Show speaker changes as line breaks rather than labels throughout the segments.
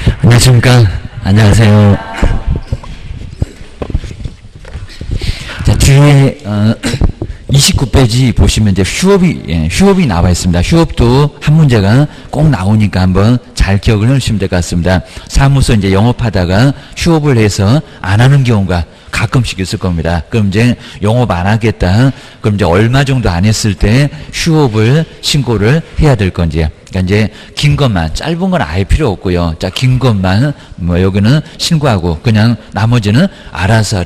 안녕하십니까. 안녕하세요. 자, 뒤에 29페이지 보시면 이제 휴업이 나와 있습니다. 휴업도 한 문제가 꼭 나오니까 한번 잘 기억을 해주시면 될 것 같습니다. 사무소 이제 영업하다가 휴업을 해서 안 하는 경우가 가끔씩 있을 겁니다. 그럼 이제 영업 안 하겠다. 그럼 이제 얼마 정도 안 했을 때 휴업을 신고를 해야 될 건지. 그러니까 이제 긴 것만, 짧은 건 아예 필요 없고요. 자, 긴 것만 뭐 여기는 신고하고 그냥 나머지는 알아서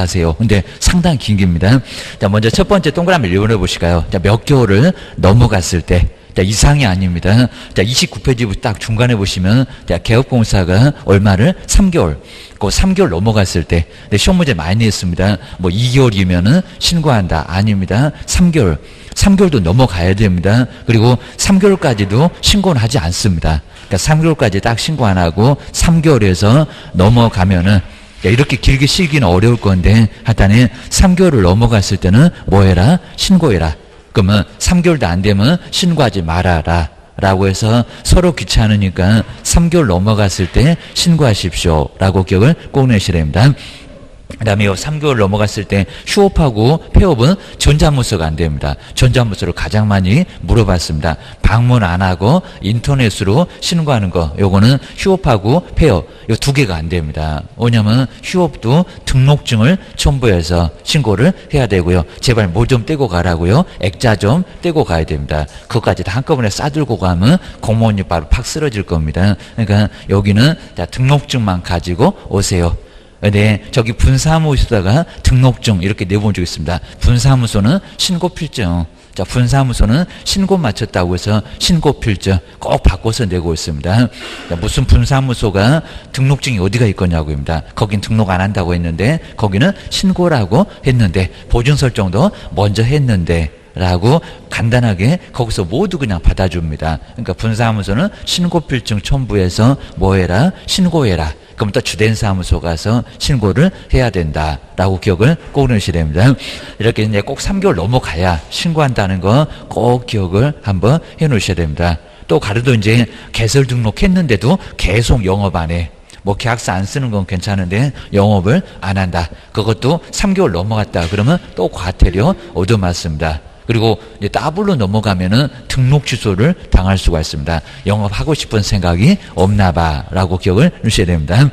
하세요. 근데 상당히 긴 겁니다. 자, 먼저 첫 번째 동그라미를 이용해 보실까요? 자, 몇 개월을 넘어갔을 때. 자, 이상이 아닙니다. 자, 29페이지부터 딱 중간에 보시면, 자, 개업공사가 얼마를? 3개월. 그 3개월 넘어갔을 때. 근데 시험 문제 많이 냈습니다. 뭐 2개월이면은 신고한다. 아닙니다. 3개월. 3개월도 넘어가야 됩니다. 그리고 3개월까지도 신고는 하지 않습니다. 그러니까 3개월까지 딱 신고 안 하고 3개월에서 넘어가면은 이렇게 길게 쉬기는 어려울 건데 하여튼 3개월을 넘어갔을 때는 뭐 해라? 신고해라. 그러면 3개월도 안 되면 신고하지 말아라 라고 해서 서로 귀찮으니까 3개월 넘어갔을 때 신고하십시오 라고 기억을 꼭 내셔야 됩니다. 그 다음에 3개월 넘어갔을 때 휴업하고 폐업은 전자문서가 안 됩니다. 전자문서를 가장 많이 물어봤습니다. 방문 안 하고 인터넷으로 신고하는 거, 요거는 휴업하고 폐업, 요 두 개가 안 됩니다. 왜냐면 휴업도 등록증을 첨부해서 신고를 해야 되고요. 제발 뭐 좀 떼고 가라고요. 액자 좀 떼고 가야 됩니다. 그것까지 다 한꺼번에 싸들고 가면 공무원이 바로 팍 쓰러질 겁니다. 그러니까 여기는 자, 등록증만 가지고 오세요. 네, 저기 분사무소에다가 등록증 이렇게 내본 적 있습니다. 분사무소는 신고필증. 자, 분사무소는 신고 마쳤다고 해서 신고필증 꼭 바꿔서 내고 있습니다. 자, 무슨 분사무소가 등록증이 어디가 있겠냐고입니다. 거긴 등록 안 한다고 했는데 거기는 신고라고 했는데 보증 설정도 먼저 했는데 라고 간단하게 거기서 모두 그냥 받아줍니다. 그러니까 분사무소는 신고필증 첨부해서 뭐 해라? 신고해라. 그럼 또 주된 사무소 가서 신고를 해야 된다라고 기억을 꼭 넣으셔야 됩니다. 이렇게 이제 꼭 3개월 넘어가야 신고한다는 거 꼭 기억을 한번 해 놓으셔야 됩니다. 또 가르도 이제 개설 등록했는데도 계속 영업 안 해. 뭐 계약서 안 쓰는 건 괜찮은데 영업을 안 한다. 그것도 3개월 넘어갔다. 그러면 또 과태료 얻어맞습니다. 그리고 이제 더블로 넘어가면은 등록 취소를 당할 수가 있습니다. 영업하고 싶은 생각이 없나 봐라고 기억을 주셔야 됩니다.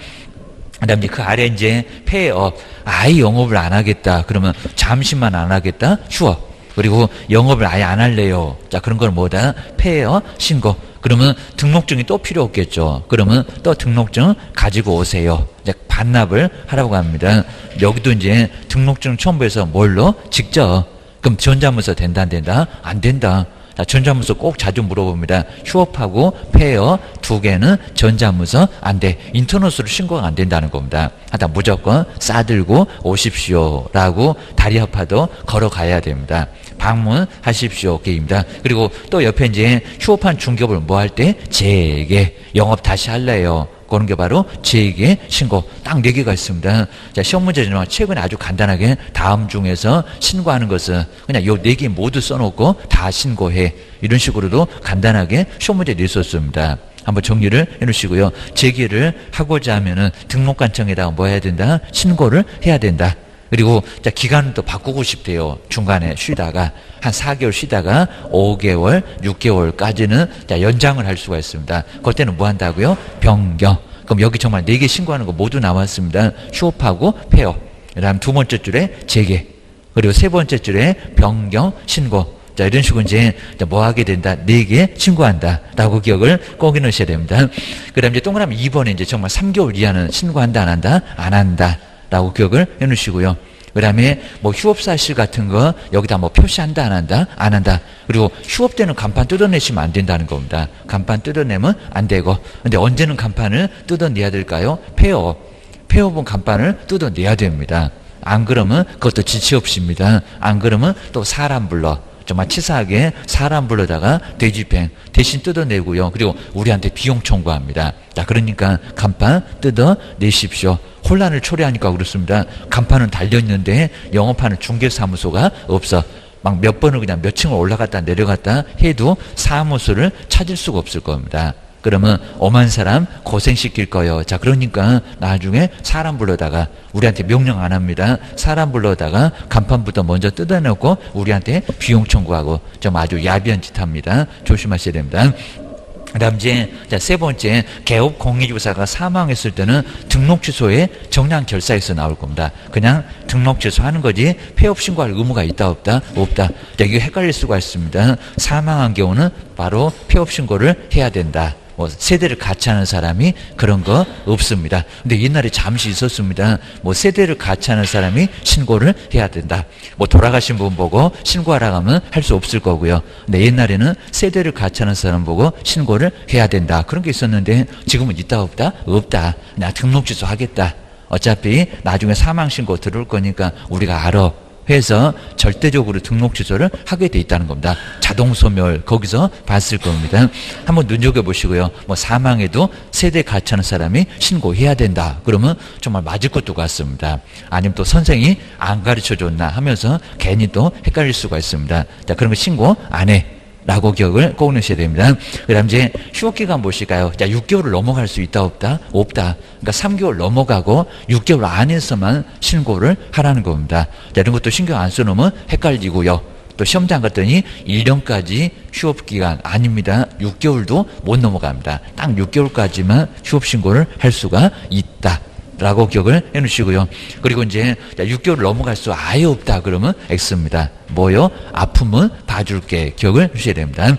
그다음에 그 아래 이제 폐업, 아예 영업을 안 하겠다. 그러면 잠시만 안 하겠다. 휴업. 그리고 영업을 아예 안 할래요. 자, 그런 걸 뭐다? 폐업, 신고. 그러면 등록증이 또 필요 없겠죠. 그러면 또 등록증 가지고 오세요. 이제 반납을 하라고 합니다. 여기도 이제 등록증 첨부해서 뭘로? 직접. 그럼 전자문서 된다 안 된다? 안 된다. 자, 전자문서 꼭 자주 물어봅니다. 휴업하고 폐업 두 개는 전자문서 안 돼. 인터넷으로 신고가 안 된다는 겁니다. 하여튼 무조건 싸들고 오십시오 라고 다리 아파도 걸어가야 됩니다. 방문하십시오. 게임입니다. 그리고 또 옆에 이제 휴업한 중개업을 뭐 할 때? 재개. 영업 다시 할래요. 그런 게 바로 재개 신고. 딱 4개가 있습니다. 자, 시험 문제지만 최근에 아주 간단하게 다음 중에서 신고하는 것은 그냥 요 4개 모두 써놓고 다 신고해. 이런 식으로도 간단하게 시험 문제 냈었습니다. 한번 정리를 해 놓으시고요. 재개를 하고자 하면은 등록관청에다가 뭐 해야 된다? 신고를 해야 된다. 그리고 자, 기간은 또 바꾸고 싶대요. 중간에 쉬다가 한 4개월 쉬다가 5개월, 6개월까지는 자, 연장을 할 수가 있습니다. 그때는 뭐 한다고요? 변경. 그럼 여기 정말 4개 신고하는 거 모두 나왔습니다. 휴업하고 폐업. 그다음 두 번째 줄에 재개. 그리고 세 번째 줄에 변경, 신고. 자, 이런 식으로 이제 뭐 하게 된다? 4개 신고한다. 라고 기억을 꼭 해놓으셔야 됩니다. 그 다음 이제 동그라미 2번에 이제 정말 3개월 이하는 신고한다, 안 한다? 안 한다. 라고 기억을 해 놓으시고요. 그 다음에 뭐 휴업사실 같은 거 여기다 뭐 표시한다 안 한다? 안 한다. 그리고 휴업 때는 간판 뜯어내시면 안 된다는 겁니다. 간판 뜯어내면 안 되고. 근데 언제는 간판을 뜯어내야 될까요? 폐업은 간판을 뜯어내야 됩니다. 안 그러면 그것도 지체 없이입니다. 안 그러면 또 사람 불러. 정말 치사하게 사람 불러다가 대집행 대신 뜯어내고요. 그리고 우리한테 비용 청구합니다. 자, 그러니까 간판 뜯어내십시오. 혼란을 초래하니까 그렇습니다. 간판은 달려있는데 영업하는 중개사무소가 없어. 막 몇 번을 그냥 몇 층을 올라갔다 내려갔다 해도 사무소를 찾을 수가 없을 겁니다. 그러면 엄한 사람 고생시킬 거예요. 자, 그러니까 나중에 사람 불러다가 우리한테 명령 안 합니다. 사람 불러다가 간판부터 먼저 뜯어놓고 우리한테 비용 청구하고 좀 아주 야비한 짓 합니다. 조심하셔야 됩니다. 그 다음 이제 세 번째, 개업 공인주사가 사망했을 때는 등록 취소에 정량 결사에서 나올 겁니다. 그냥 등록 취소하는 거지 폐업 신고할 의무가 있다 없다? 없다. 자, 이게 헷갈릴 수가 있습니다. 사망한 경우는 바로 폐업 신고를 해야 된다. 뭐 세대를 같이 하는 사람이 그런 거 없습니다. 근데 옛날에 잠시 있었습니다. 뭐 세대를 같이 하는 사람이 신고를 해야 된다. 뭐 돌아가신 분 보고 신고하라고 하면 할 수 없을 거고요. 근데 옛날에는 세대를 같이 하는 사람 보고 신고를 해야 된다. 그런 게 있었는데 지금은 있다 없다? 없다. 나 등록 취소하겠다. 어차피 나중에 사망 신고 들어올 거니까 우리가 알아. 해서 절대적으로 등록 취소를 하게 돼 있다는 겁니다. 자동 소멸 거기서 봤을 겁니다. 한번 눈여겨보시고요. 뭐 사망해도 세대 같이 하는 사람이 신고해야 된다. 그러면 정말 맞을 것도 같습니다. 아니면 또 선생이 안 가르쳐줬나 하면서 괜히 또 헷갈릴 수가 있습니다. 자, 그런 거 신고 안 해. 라고 기억을 꼭 넣으셔야 됩니다. 그 다음 이제 휴업기간 보실까요? 자, 6개월을 넘어갈 수 있다 없다? 없다. 그러니까 3개월 넘어가고 6개월 안에서만 신고를 하라는 겁니다. 자, 이런 것도 신경 안 써놓으면 헷갈리고요. 또 시험장 갔더니 1년까지 휴업기간 아닙니다. 6개월도 못 넘어갑니다. 딱 6개월까지만 휴업신고를 할 수가 있다. 라고 기억을 해 놓으시고요. 그리고 이제 6개월 넘어갈 수 아예 없다 그러면 X입니다. 뭐요? 아픔은 봐줄게. 기억을 하셔야 됩니다.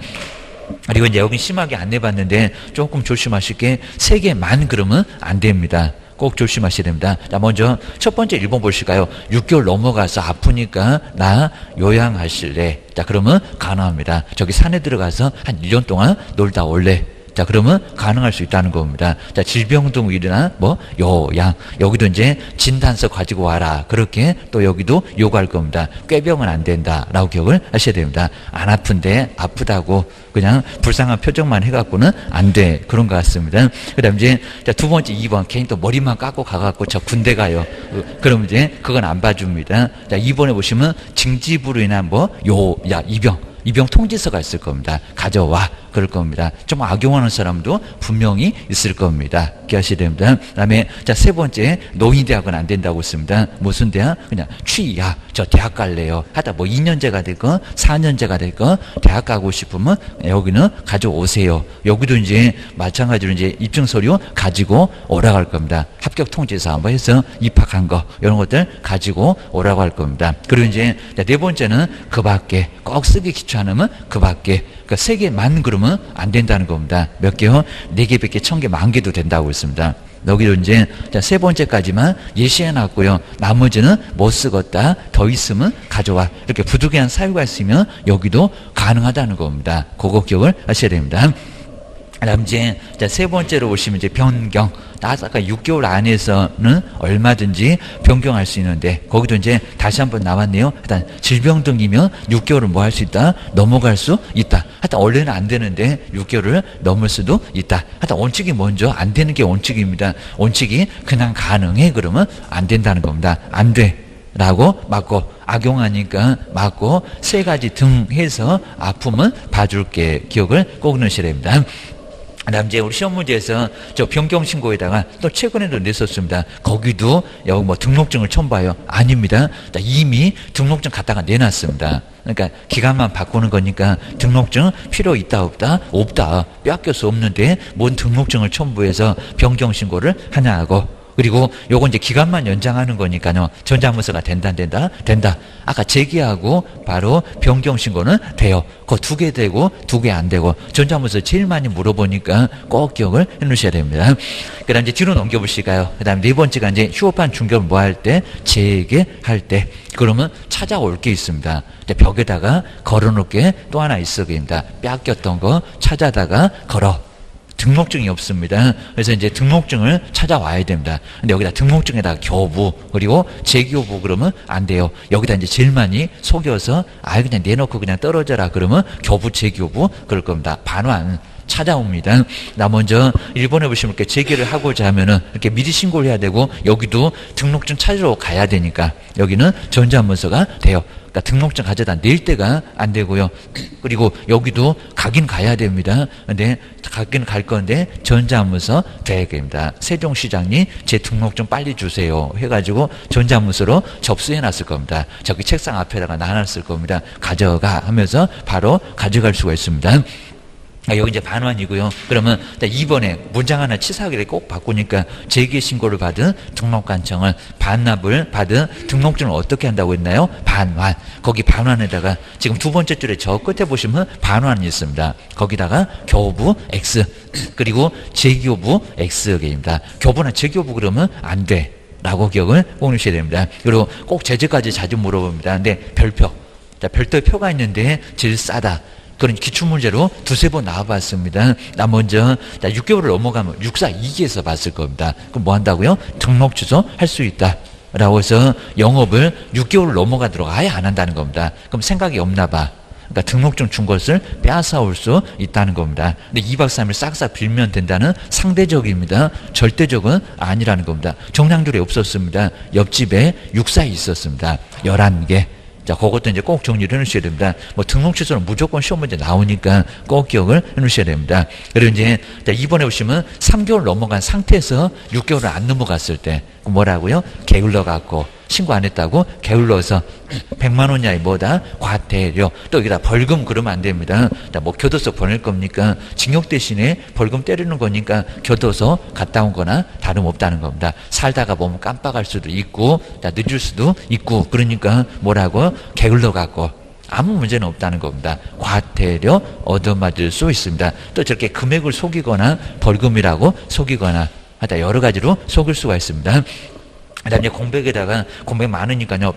그리고 이제 여기 심하게 안 내봤는데 조금 조심하실 게 3개만 그러면 안 됩니다. 꼭 조심하셔야 됩니다. 자, 먼저 첫 번째 1번 보실까요? 6개월 넘어가서 아프니까 나 요양하실래? 자, 그러면 가능합니다. 저기 산에 들어가서 한 1년 동안 놀다 올래? 자, 그러면 가능할 수 있다는 겁니다. 자, 질병 등 일이나 뭐 요양 여기도 이제 진단서 가지고 와라. 그렇게 또 여기도 요구할 겁니다. 꾀병은 안 된다라고 기억을 하셔야 됩니다. 안 아픈데 아프다고 그냥 불쌍한 표정만 해갖고는 안 돼. 그런 것 같습니다. 그다음 이제 자, 두 번째 2번 괜히 또 머리만 깎고 가갖고 저 군대 가요. 그럼 이제 그건 안 봐줍니다. 자, 2번에 보시면 징집으로 인한 뭐 이병 통지서가 있을 겁니다. 가져와. 그럴 겁니다. 좀 악용하는 사람도 분명히 있을 겁니다. 기억하셔야 됩니다. 그 다음에 자, 세 번째 노인대학은 안 된다고 했습니다. 무슨 대학? 그냥 취약. 저 대학 갈래요. 하다 뭐 2년제가 될거 4년제가 될거 대학 가고 싶으면 여기는 가져오세요. 여기도 이제 마찬가지로 이제 입증 서류 가지고 오라고 할 겁니다. 합격 통지서 한번 해서 입학한 거 이런 것들 가지고 오라고 할 겁니다. 그리고 이제 네 번째는 그 밖에 꼭 쓰기 귀찮으면 그 밖에 그러니까 3개만 그러면 안 된다는 겁니다. 몇 개요? 4개, 100개, 1000개, 10,000개도 된다고 했습니다. 여기도 이제 세 번째까지만 예시해 놨고요. 나머지는 못 쓰겠다. 더 있으면 가져와. 이렇게 부득이한 사유가 있으면 여기도 가능하다는 겁니다. 그거 기억을 하셔야 됩니다. 그다음 이제 세 번째로 보시면 이제 변경. 아까 6개월 안에서는 얼마든지 변경할 수 있는데 거기도 이제 다시 한번 나왔네요. 일단 질병 등이면 6개월은 뭐 할 수 있다? 넘어갈 수 있다. 하여튼 원래는 안 되는데 6개월을 넘을 수도 있다. 하여튼 원칙이 먼저 안 되는 게 원칙입니다. 원칙이 그냥 가능해 그러면 안 된다는 겁니다. 안 돼. 라고 맞고 악용하니까 맞고 3가지 등 해서 아픔은 봐줄게. 기억을 꼭 넣으셔야 됩니다. 그다음 이제 우리 시험 문제에서 저 변경 신고에다가 또 최근에도 냈었습니다. 거기도 여기 뭐 등록증을 첨부해요. 아닙니다. 이미 등록증 갖다가 내놨습니다. 그러니까 기간만 바꾸는 거니까 등록증 필요 있다 없다? 없다. 빼앗길 수 없는데 뭔 등록증을 첨부해서 변경 신고를 하냐고. 그리고 요건 이제 기간만 연장하는 거니까요. 전자문서가 된다 안 된다? 된다. 아까 제기하고 바로 변경 신고는 돼요. 그거 2개 되고 2개 안 되고 전자문서 제일 많이 물어보니까 꼭 기억을 해 놓으셔야 됩니다. 그 다음 이제 뒤로 넘겨보실까요? 그 다음 4번째가 이제 휴업한 중개업을 뭐 할 때? 재개할 때. 그러면 찾아올 게 있습니다. 벽에다가 걸어놓을 게 또 하나 있어 보입니다. 빼앗겼던 거 찾아다가 걸어. 등록증이 없습니다. 그래서 이제 등록증을 찾아와야 됩니다. 근데 여기다 등록증에다가 교부 그리고 재교부 그러면 안 돼요. 여기다 이제 제일 많이 속여서 그냥 내놓고 그냥 떨어져라 그러면 교부 재교부 그럴 겁니다. 반환 찾아옵니다. 나 먼저 일본에 보시면 이렇게 재개를 하고자 하면은 이렇게 미리 신고를 해야 되고 여기도 등록증 찾으러 가야 되니까 여기는 전자문서가 돼요. 그러니까 등록증 가져다 낼 때가 안 되고요. 그리고 여기도 가긴 가야 됩니다. 근데 가긴 갈 건데 전자문서 돼야 됩니다. 세종시장님 제 등록증 빨리 주세요 해가지고 전자문서로 접수해 놨을 겁니다. 저기 책상 앞에다가 놔놨을 겁니다. 가져가 하면서 바로 가져갈 수가 있습니다. 여기 이제 반환이고요. 그러면 2번에 문장 하나 치사하게 꼭 바꾸니까 재개 신고를 받은 등록관청을 반납을 받은 등록증을 어떻게 한다고 했나요? 반환. 거기 반환에다가 지금 두 번째 줄에 저 끝에 보시면 반환이 있습니다. 거기다가 교부 X 그리고 재교부 X입니다. 교부나 재교부 그러면 안 돼. 라고 기억을 꼭 넣으셔야 됩니다. 그리고 꼭 제재까지 자주 물어봅니다. 근데 별표. 자, 별도의 표가 있는데 제일 싸다. 그런 기출문제로 두세 번 나와봤습니다. 나 먼저 6개월을 넘어가면 642기에서 봤을 겁니다. 그럼 뭐 한다고요? 등록 취소 할 수 있다. 라고 해서 영업을 6개월을 넘어가도록 아예 안 한다는 겁니다. 그럼 생각이 없나 봐. 그러니까 등록증 준 것을 빼앗아올 수 있다는 겁니다. 근데 2박 3일 싹싹 빌면 된다는 상대적입니다. 절대적은 아니라는 겁니다. 정량줄에 없었습니다. 옆집에 642 있었습니다. 11개. 자, 그것도 이제 꼭 정리를 해놓으셔야 됩니다. 뭐 등록 취소는 무조건 시험 문제 나오니까 꼭 기억을 해놓으셔야 됩니다. 그리고 이제 이번에 보시면 3개월 넘어간 상태에서 6개월을 안 넘어갔을 때 뭐라고요? 게을러 갖고 신고 안 했다고 게을러서 100만 원 이하의 뭐다? 과태료. 또 여기다 벌금 그러면 안 됩니다. 뭐 교도소 보낼 겁니까? 징역 대신에 벌금 때리는 거니까 교도소 갔다 온 거나 다름없다는 겁니다. 살다가 보면 깜빡할 수도 있고 늦을 수도 있고 그러니까 뭐라고? 게을러 갖고 아무 문제는 없다는 겁니다. 과태료 얻어맞을 수 있습니다. 또 저렇게 금액을 속이거나 벌금이라고 속이거나 하다 여러 가지로 속일 수가 있습니다. 그 다음에 공백에다가 공백 많으니까요.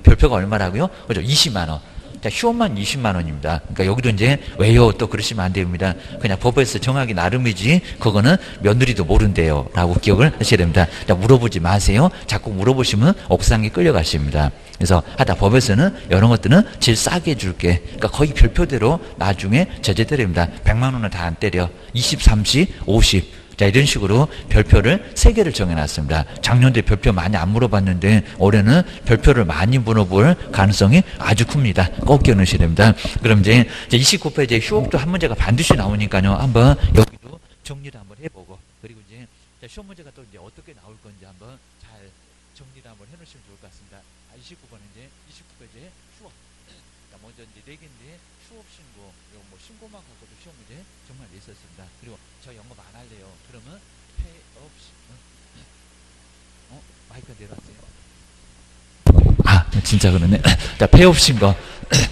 별표가 얼마라고요? 그죠? 20만 원. 자, 휴업만 20만 원입니다. 그러니까 여기도 이제 왜요? 또 그러시면 안 됩니다. 그냥 법에서 정하기 나름이지 그거는 며느리도 모른대요. 라고 기억을 하셔야 됩니다. 자, 물어보지 마세요. 자꾸 물어보시면 옥상에 끌려가십니다. 그래서 하다 법에서는 이런 것들은 제일 싸게 해줄게. 그러니까 거의 별표대로 나중에 제재 때립니다. 100만 원은 다 안 때려. 20, 30, 50. 자, 이런 식으로 별표를 3개를 정해놨습니다. 작년도에 별표 많이 안 물어봤는데 올해는 별표를 많이 물어볼 가능성이 아주 큽니다. 꼭 기억하셔야 됩니다. 그럼 이제 29페이지에 휴업도 한 문제가 반드시 나오니까요. 한번 여기도 정리를 한번 해보고 그리고 이제 시험 문제가 또 이제 어떻게 나올 건지 한번 잘 정리를 한번 해놓으시면 좋을 것 같습니다. 29번은 이제 29페이지에 휴업. 그러니까 먼저 이제 4개인데 휴업 신고, 뭐 신고만 갖고도 시험 문제 정말 냈었습니다. 그리고 저 영업 안 할래요. 그러면 폐업 마이크 내려왔어요. 아, 진짜 그러네. 자, 폐업 신고.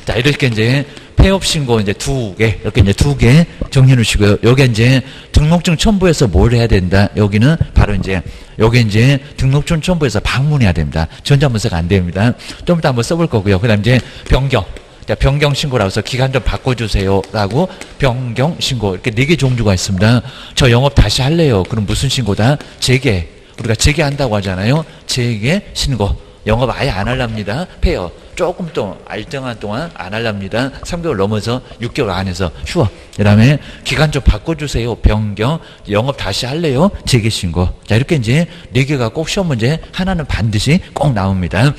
자, 이렇게 이제 폐업 신고 이제 2개, 이렇게 이제 2개 정리해 놓으시고요. 여기 이제 등록증 첨부해서 뭘 해야 된다. 여기는 바로 이제 여기 이제 등록증 첨부해서 방문해야 됩니다. 전자문서가 안 됩니다. 좀 이따 한번 써볼 거고요. 그다음 이제 변경. 자, 변경 신고라고 해서 기간 좀 바꿔주세요 라고 변경 신고 이렇게 4개 종류가 있습니다. 저 영업 다시 할래요. 그럼 무슨 신고다? 재개. 우리가 재개한다고 하잖아요. 재개 신고. 영업 아예 안 할랍니다. 폐업. 조금 또 일정한 동안 안 할랍니다. 3개월 넘어서 6개월 안에서 휴업. 그 다음에 기간 좀 바꿔주세요. 변경. 영업 다시 할래요. 재개 신고. 자, 이렇게 이제 4개가 꼭 시험 문제 하나는 반드시 꼭 나옵니다.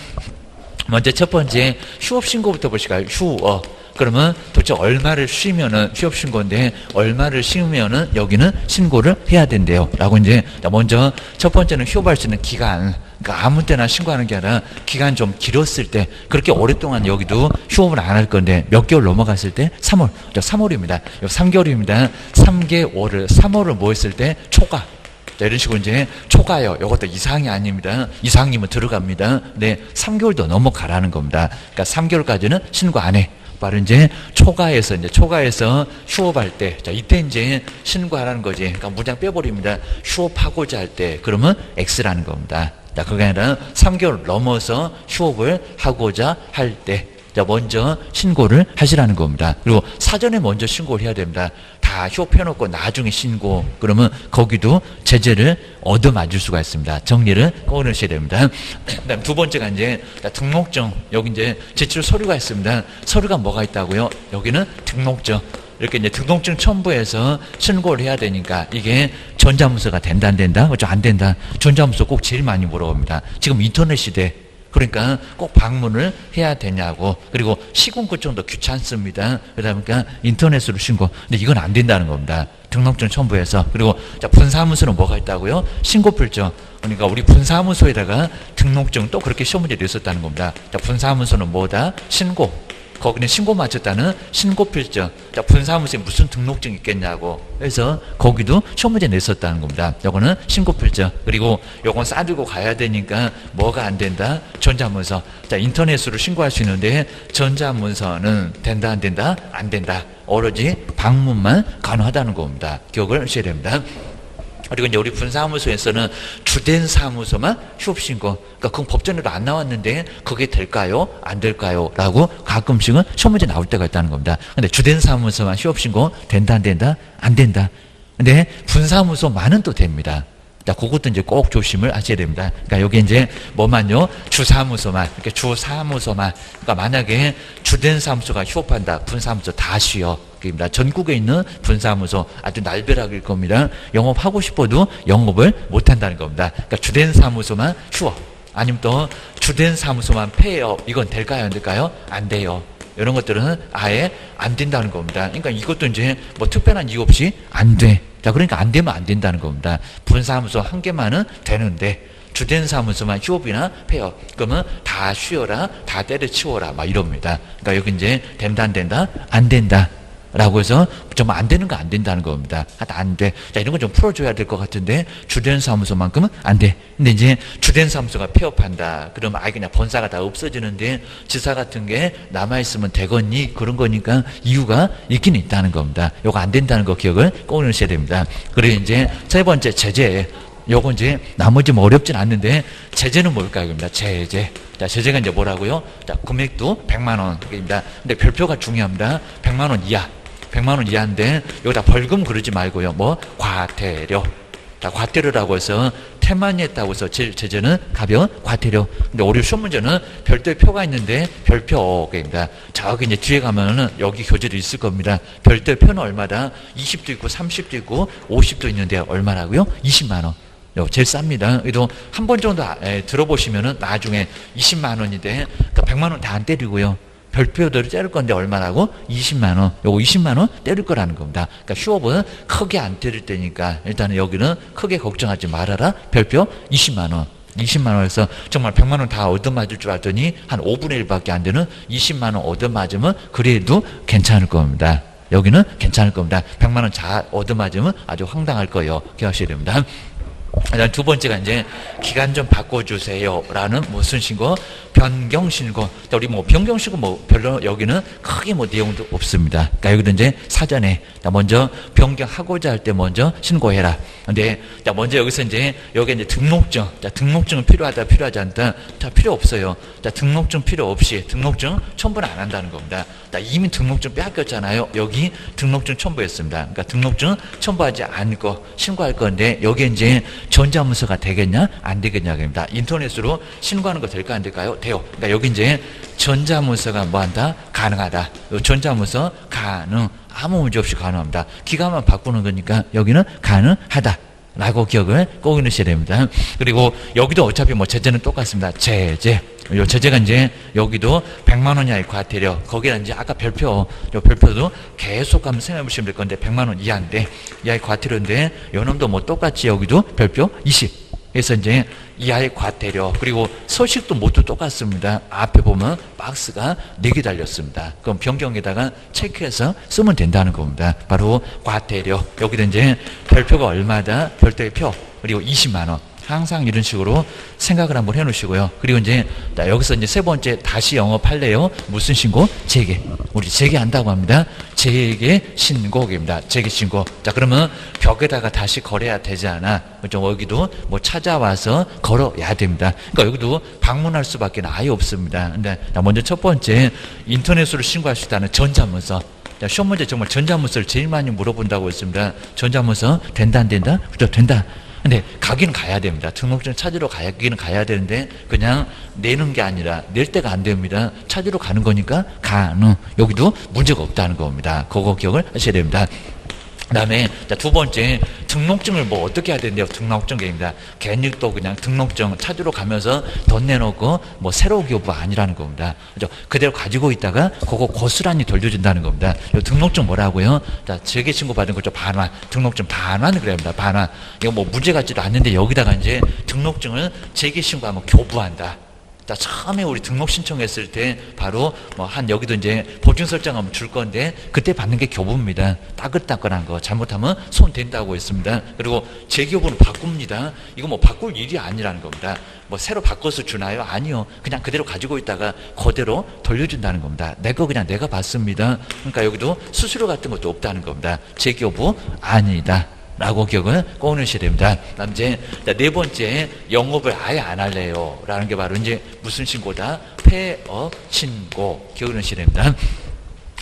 먼저 첫 번째 휴업 신고부터 보실까요? 휴업. 그러면 도대체 얼마를 쉬면은 휴업 신고인데 얼마를 쉬면은 여기는 신고를 해야 된대요. 라고 이제 먼저 첫 번째는 휴업할 수 있는 기간. 그러니까 아무 때나 신고하는 게 아니라 기간 좀 길었을 때 그렇게 오랫동안 여기도 휴업을 안 할 건데 몇 개월 넘어갔을 때 3월. 3월입니다. 3개월입니다. 3개월을 3월을 뭐 했을 때 초과. 자, 이런 식으로 이제 초과요. 이것도 이상이 아닙니다. 이상이면 들어갑니다. 네, 3개월도 넘어가라는 겁니다. 그러니까 3개월까지는 신고 안 해. 바로 이제 초과해서 휴업할 때, 자, 이때 이제 신고하라는 거지. 그러니까 문장 빼버립니다. 휴업하고자 할 때, 그러면 X라는 겁니다. 자, 그게 아니라 3개월 넘어서 휴업을 하고자 할 때, 자, 먼저 신고를 하시라는 겁니다. 그리고 사전에 먼저 신고를 해야 됩니다. 다 휴업해놓고 나중에 신고, 그러면 거기도 제재를 얻어맞을 수가 있습니다. 정리를 꼭 넣으셔야 됩니다. 그 다음 두 번째가 이제 등록증. 여기 이제 제출 서류가 있습니다. 서류가 뭐가 있다고요? 여기는 등록증. 이렇게 이제 등록증 첨부해서 신고를 해야 되니까 이게 전자문서가 된다 안 된다? 그렇죠? 안 된다. 전자문서 꼭 제일 많이 물어봅니다. 지금 인터넷 시대. 그러니까 꼭 방문을 해야 되냐고. 그리고 시군구청도 귀찮습니다. 그러다 보니까 인터넷으로 신고. 근데 이건 안 된다는 겁니다. 등록증 첨부해서. 그리고 자, 분사무소는 뭐가 있다고요? 신고필증. 그러니까 우리 분사무소에다가 등록증 또 그렇게 시험 문제 냈었다는 겁니다. 자, 분사무소는 뭐다? 신고. 거기는 신고 맞췄다는 신고필증. 자, 분사무소에 무슨 등록증 있겠냐고. 그래서 거기도 시험 문제 냈었다는 겁니다. 요거는 신고필증. 그리고 요건 싸들고 가야 되니까 뭐가 안 된다? 전자문서. 자, 인터넷으로 신고할 수 있는데 전자문서는 된다 안 된다? 안 된다. 오로지 방문만 가능하다는 겁니다. 기억을 하셔야 됩니다. 그리고 이제 우리 분사무소에서는 주된 사무소만 휴업신고. 그러니까 그건 법전에도 안 나왔는데 그게 될까요? 안 될까요? 라고 가끔씩은 시험 문제 나올 때가 있다는 겁니다. 근데 주된 사무소만 휴업신고 된다 안 된다? 안 된다. 근데 분사무소만은 또 됩니다. 자, 그것도 이제 꼭 조심을 하셔야 됩니다. 그러니까 여기 이제 뭐만요? 주사무소만, 이렇게 주사무소만. 그러니까 만약에 주된 사무소가 휴업한다, 분사무소 다 쉬어. 입니다. 전국에 있는 분사무소 아주 날벼락일 겁니다. 영업하고 싶어도 영업을 못한다는 겁니다. 그러니까 주된 사무소만 휴업. 아니면 또 주된 사무소만 폐업. 이건 될까요? 안 될까요? 안 돼요. 이런 것들은 아예 안 된다는 겁니다. 그러니까 이것도 이제 뭐 특별한 이유 없이 안 돼. 자, 그러니까 안 되면 안 된다는 겁니다. 분사무소 한 개만은 되는데 주된 사무소만 휴업이나 폐업. 그러면 다 쉬어라, 다 때려치워라, 막 이럽니다. 그러니까 여기 이제 된다, 안 된다? 안 된다. 라고 해서 정말 안 되는 거 안 된다는 겁니다. 안 돼. 자, 이런 거 좀 풀어줘야 될 것 같은데 주된 사무소만큼은 안 돼. 근데 이제 주된 사무소가 폐업한다. 그러면 아예 그냥 본사가 다 없어지는데 지사 같은 게 남아있으면 되겠니? 그런 거니까 이유가 있긴 있다는 겁니다. 요거 안 된다는 거 기억을 꼭 넣으셔야 됩니다. 그리고 이제 세 번째 제재. 요거 이제 나머지 뭐 어렵진 않는데 제재는 뭘까요? 입니다. 제재. 자, 제재가 이제 뭐라고요? 자, 금액도 100만 원입니다. 근데 별표가 중요합니다. 100만 원 이하. 100만 원 이하인데 여기다 벌금 그러지 말고요. 뭐 과태료. 자, 과태료라고 해서 태만히 했다고 해서 제재는 가벼운 과태료. 근데 오류 시험 문제는 별도의 표가 있는데 별표입니다. 저기 이제 뒤에 가면은 여기 교재도 있을 겁니다. 별도의 표는 얼마다? 20도 있고 30도 있고 50도 있는데 얼마라고요? 20만 원. 제일 쌉니다. 그래도 한 번 정도 들어보시면은 나중에 20만 원인데 그러니까 100만 원 다 안 때리고요. 별표들을 때릴 건데 얼마라고? 20만 원. 요거 20만 원 때릴 거라는 겁니다. 그러니까 휴업은 크게 안 때릴 때니까 일단은 여기는 크게 걱정하지 말아라. 별표 20만 원. 20만 원에서 정말 100만 원 다 얻어맞을 줄 알았더니 한 5분의 1밖에 안 되는 20만 원 얻어맞으면 그래도 괜찮을 겁니다. 여기는 괜찮을 겁니다. 100만 원 다 얻어맞으면 아주 황당할 거예요. 기억하셔야 됩니다. 두 번째가 이제 기간 좀 바꿔주세요라는 무슨 신고? 변경 신고. 우리 뭐 변경 신고 뭐 별로 여기는 크게 뭐 내용도 없습니다. 그러니까 여기도 이제 사전에 먼저 변경하고자 할 때 먼저 신고해라. 근데 자 먼저 여기서 이제 여기 이제 등록증. 자 등록증은 필요하다 필요하지 않다. 자 필요 없어요. 자 등록증 필요 없이 등록증 첨부는 안 한다는 겁니다. 자 이미 등록증 빼앗겼잖아요. 여기 등록증 첨부했습니다. 그러니까 등록증 첨부하지 않고 신고할 건데 여기 이제 전자문서가 되겠냐 안 되겠냐입니다. 인터넷으로 신고하는 거 될까 안 될까요? 돼요. 그러니까 여기 이제 전자문서가 뭐한다? 가능하다. 전자문서 가능. 아무 문제 없이 가능합니다. 기간만 바꾸는 거니까 여기는 가능하다. 라고 기억을 꼭 넣으셔야 됩니다. 그리고 여기도 어차피 뭐 제재는 똑같습니다. 제재. 요 제재가 이제 여기도 100만 원 이하의 과태료. 거기다 이제 아까 별표, 요 별표도 계속 한번 생각해 보시면 될 건데 100만 원 이하인데 이하의 과태료인데 요 놈도 뭐 똑같이 여기도 별표 20. 그래서 이제 이하의 과태료. 그리고 서식도 모두 똑같습니다. 앞에 보면 박스가 4개 달렸습니다. 그럼 변경에다가 체크해서 쓰면 된다는 겁니다. 바로 과태료. 여기도 이제 별표가 얼마다? 별도의 표. 그리고 20만 원. 항상 이런 식으로 생각을 한번 해 놓으시고요. 그리고 이제 여기서 이제 세 번째 다시 영업할래요? 무슨 신고? 재개. 우리 재개한다고 합니다. 재개 신고입니다. 재개 신고. 자 그러면 벽에다가 다시 걸어야 되지 않아? 그렇죠? 여기도 뭐 찾아와서 걸어야 됩니다. 그러니까 여기도 방문할 수밖에 아예 없습니다. 근데 먼저 첫 번째 인터넷으로 신고할 수 있다는 전자문서. 자, 시험 문제 정말 전자문서를 제일 많이 물어본다고 했습니다. 전자문서 된다 안 된다? 그죠? 된다. 근데 가긴 가야 됩니다. 등록증 찾으러 가기는 가야 되는데 그냥 내는 게 아니라 낼 때가 안 됩니다. 찾으러 가는 거니까 가는 여기도 문제가 없다는 겁니다. 그거 기억을 하셔야 됩니다. 그다음에 두 번째 등록증을 뭐 어떻게 해야 되는데요? 등록증입니다. 괜히 또 그냥 등록증 찾으러 가면서 돈 내놓고 뭐 새로 교부 아니라는 겁니다. 그죠? 그대로 가지고 있다가 그거 고스란히 돌려준다는 겁니다. 이 등록증 뭐라고요? 자, 재개 신고 받은 거죠. 반환. 등록증 반환을 그래야 합니다. 반환. 이거 뭐 문제 같지도 않는데 여기다가 이제 등록증을 재개 신고하면 교부한다. 자, 처음에 우리 등록 신청했을 때 바로 뭐 한 여기도 이제 보증 설정하면 줄 건데 그때 받는 게 교부입니다. 따끈따끈한 거 잘못하면 손 댄다고 했습니다. 그리고 재교부는 바꿉니다. 이거 뭐 바꿀 일이 아니라는 겁니다. 뭐 새로 바꿔서 주나요? 아니요. 그냥 그대로 가지고 있다가 그대로 돌려준다는 겁니다. 내 거 그냥 내가 받습니다. 그러니까 여기도 수수료 같은 것도 없다는 겁니다. 재교부 아니다. 라고 기억을 꼭 넣으셔야 됩니다. 그다음 이제 네 번째 영업을 아예 안 할래요. 라는 게 바로 이제 무슨 신고다? 폐업 신고. 기억을 넣으셔야 됩니다.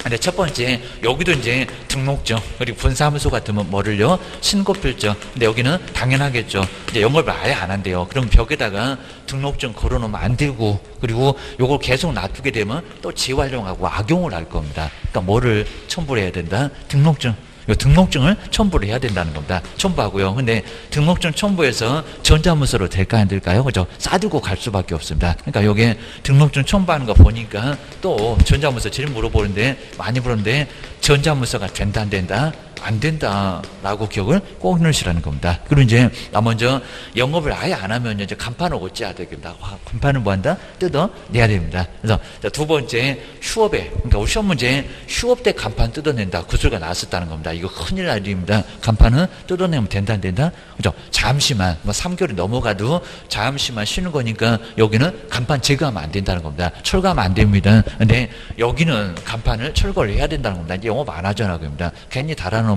근데 첫 번째 여기도 이제 등록증 그리고 분사무소 같으면 뭐를요? 신고필증. 근데 여기는 당연하겠죠. 이제 영업을 아예 안 한대요. 그럼 벽에다가 등록증 걸어놓으면 안 되고 그리고 요걸 계속 놔두게 되면 또 재활용하고 악용을 할 겁니다. 그러니까 뭐를 첨부를 해야 된다? 등록증. 이 등록증을 첨부를 해야 된다는 겁니다. 첨부하고요. 근데 등록증 첨부해서 전자문서로 될까 안 될까요? 그죠? 싸들고 갈 수밖에 없습니다. 그러니까 여기에 등록증 첨부하는 거 보니까 또 전자문서 제일 물어보는데 많이 물었는데 전자문서가 된다 안 된다? 안 된다라고 기억을 꼭 넣으시라는 겁니다. 그리고 이제 먼저 영업을 아예 안 하면 이제 간판을 어찌해야 되겠다. 간판을 뭐 한다? 뜯어내야 됩니다. 그래서 두 번째 휴업에 그러니까 우리 시험 문제 휴업 때 간판 뜯어낸다. 그 소리가 나왔었다는 겁니다. 이거 큰일 날 일입니다. 간판은 뜯어내면 된다 안 된다? 그죠? 잠시만 뭐 3개월이 넘어가도 잠시만 쉬는 거니까 여기는 간판 제거하면 안 된다는 겁니다. 철거하면 안 됩니다. 근데 여기는 간판을 철거를 해야 된다는 겁니다. 이제 영업 안 하잖아 그럽니다. 괜히 달아놓으면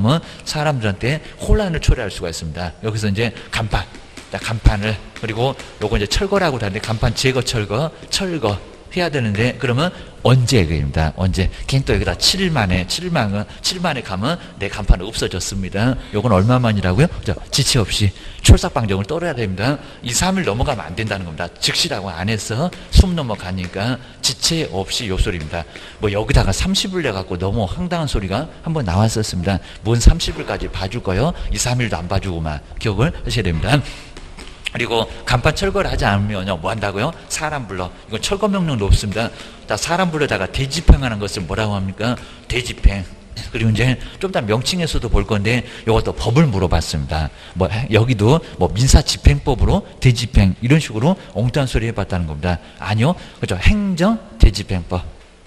사람들한테 혼란을 초래할 수가 있습니다. 여기서 이제 간판을 그리고 요거 이제 철거라고 하는데 간판 제거 철거 해야 되는데 그러면 언제 그입니다. 언제? 괜히 또 여기다 7만에 가면 내 간판은 없어졌습니다. 요건 얼마만이라고요? 지체 없이 출삭방정을 떨어야 됩니다. 2, 3일 넘어가면 안 된다는 겁니다. 즉시라고 안 해서 숨 넘어가니까 지체 없이 요 소리입니다. 뭐 여기다가 30일 내갖고 너무 황당한 소리가 한번 나왔었습니다. 뭔 30일까지 봐줄 거요? 2, 3일도 안 봐주고만 기억을 하셔야 됩니다. 그리고 간판 철거를 하지 않으면 뭐 한다고요? 사람 불러. 이건 철거 명령도 없습니다. 사람 불러다가 대집행하는 것을 뭐라고 합니까? 대집행. 그리고 이제 좀 이따 명칭에서도 볼 건데 이것도 법을 물어봤습니다. 뭐 여기도 뭐 민사집행법으로 대집행 이런 식으로 엉뚱한 소리 해봤다는 겁니다. 아니요, 그죠? 행정 대집행법.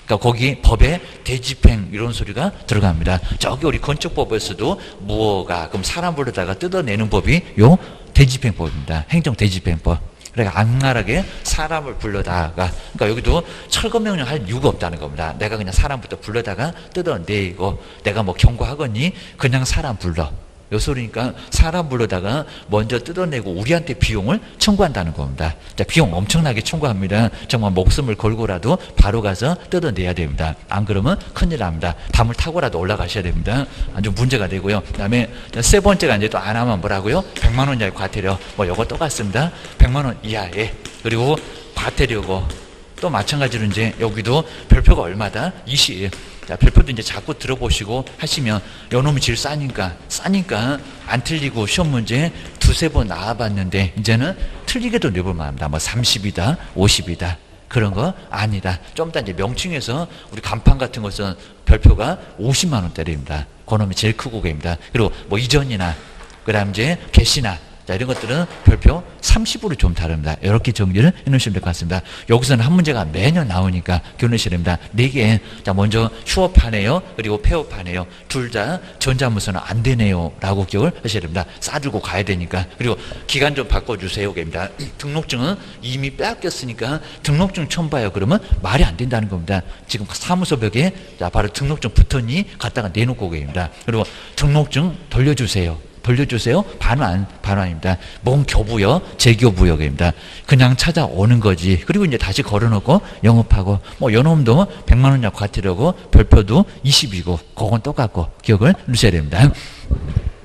그러니까 거기 법에 대집행 이런 소리가 들어갑니다. 저기 우리 건축법에서도 무허가 그럼 사람 불러다가 뜯어내는 법이 요 대집행법입니다. 행정 대집행법. 그러니까 악랄하게 사람을 불러다가 그러니까 여기도 철거명령 할 이유가 없다는 겁니다. 내가 그냥 사람부터 불러다가 뜯어내고 내가 뭐 경고하거니 그냥 사람 불러. 요 소리니까 사람 불러다가 먼저 뜯어내고 우리한테 비용을 청구한다는 겁니다. 자, 비용 엄청나게 청구합니다. 정말 목숨을 걸고라도 바로 가서 뜯어내야 됩니다. 안 그러면 큰일 납니다. 담을 타고라도 올라가셔야 됩니다. 아주 문제가 되고요. 그 다음에 세 번째가 이제 또 안 하면 뭐라고요? 100만 원 이하의 과태료. 뭐 요거 똑같습니다. 100만 원 이하에. 그리고 과태료고 또 마찬가지로 이제 여기도 별표가 얼마다? 20. 자, 별표도 이제 자꾸 들어보시고 하시면 요놈이 제일 싸니까 안 틀리고 시험 문제 두세 번 나와봤는데 이제는 틀리게도 내볼만 합니다. 뭐 30이다 50이다 그런 거 아니다. 좀 이따 이제 명칭에서 우리 간판 같은 것은 별표가 50만 원짜리입니다. 그놈이 제일 크고 개입니다. 그리고 뭐 이전이나 그 다음 이제 개시나 자, 이런 것들은 별표 30으로 좀 다릅니다. 이렇게 정리를 해놓으시면 될 것 같습니다. 여기서는 한 문제가 매년 나오니까 기억하셔야 됩니다. 4개. 자, 먼저 휴업하네요. 그리고 폐업하네요. 둘 다 전자문서는 안 되네요. 라고 기억을 하셔야 됩니다. 싸들고 가야 되니까. 그리고 기간 좀 바꿔주세요. 입니다. 등록증은 이미 빼앗겼으니까 등록증 첨부해요. 그러면 말이 안 된다는 겁니다. 지금 사무소 벽에 자, 바로 등록증 붙었니? 갖다가 내놓고 계십니다. 그리고 등록증 돌려주세요. 돌려주세요. 반환입니다. 뭔 교부여? 재교부여입니다. 그냥 찾아오는 거지. 그리고 이제 다시 걸어놓고 영업하고, 뭐 요놈도 100만 원짜리 과태료고 별표도 20이고 그건 똑같고 기억을 넣으셔야 됩니다.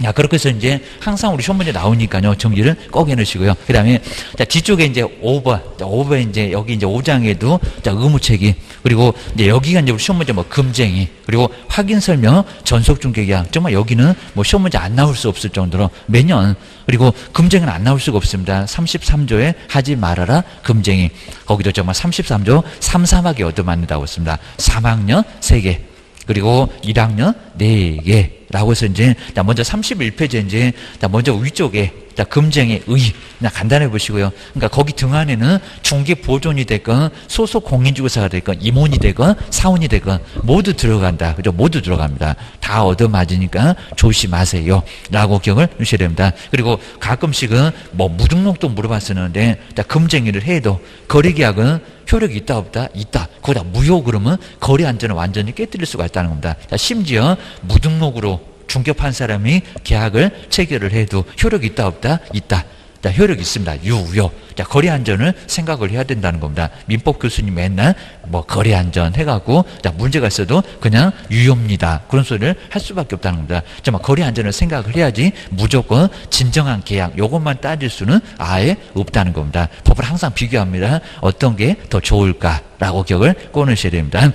야, 그렇게 해서 이제 항상 우리 시험 문제 나오니까요. 정리를 꼭 해놓으시고요. 그 다음에, 자, 뒤쪽에 이제 5번 이제 여기 이제 5장에도 자, 의무체계. 그리고 이제 여기가 이제 우리 시험 문제 뭐 금쟁이. 그리고 확인 설명, 전속 중개계약. 정말 여기는 뭐 시험 문제 안 나올 수 없을 정도로 매년. 그리고 금쟁이는 안 나올 수가 없습니다. 33조에 하지 말아라 금쟁이. 거기도 정말 33조 3, 3학에 얻어맞는다고 했습니다. 3학년 3개. 그리고 1학년 4개. 라고 해서 이제, 먼저 31페이지에 이제, 먼저 위쪽에, 금쟁의 의. 간단해 보시고요. 그러니까 거기 등 안에는 중개 보존이 됐건, 소속 공인중개사가 됐건, 임원이 됐건, 사원이 됐건, 모두 들어간다. 그죠? 모두 들어갑니다. 다 얻어맞으니까 조심하세요. 라고 기억을 주셔야 됩니다. 그리고 가끔씩은 뭐 무등록도 물어봤었는데, 금쟁이를 해도 거래계약은 효력이 있다 없다? 있다. 거기다 무효 그러면 거래 안전을 완전히 깨뜨릴 수가 있다는 겁니다. 심지어 무등록으로 중개판 사람이 계약을 체결을 해도 효력이 있다 없다? 있다. 효력이 있습니다. 유효. 거래 안전을 생각을 해야 된다는 겁니다. 민법 교수님 맨날 뭐 거래 안전 해갖고 문제가 있어도 그냥 유효입니다. 그런 소리를 할 수밖에 없다는 겁니다. 정말 거래 안전을 생각을 해야지 무조건 진정한 계약 요것만 따질 수는 아예 없다는 겁니다. 법을 항상 비교합니다. 어떤 게 더 좋을까라고 기억을 꺼내셔야 됩니다.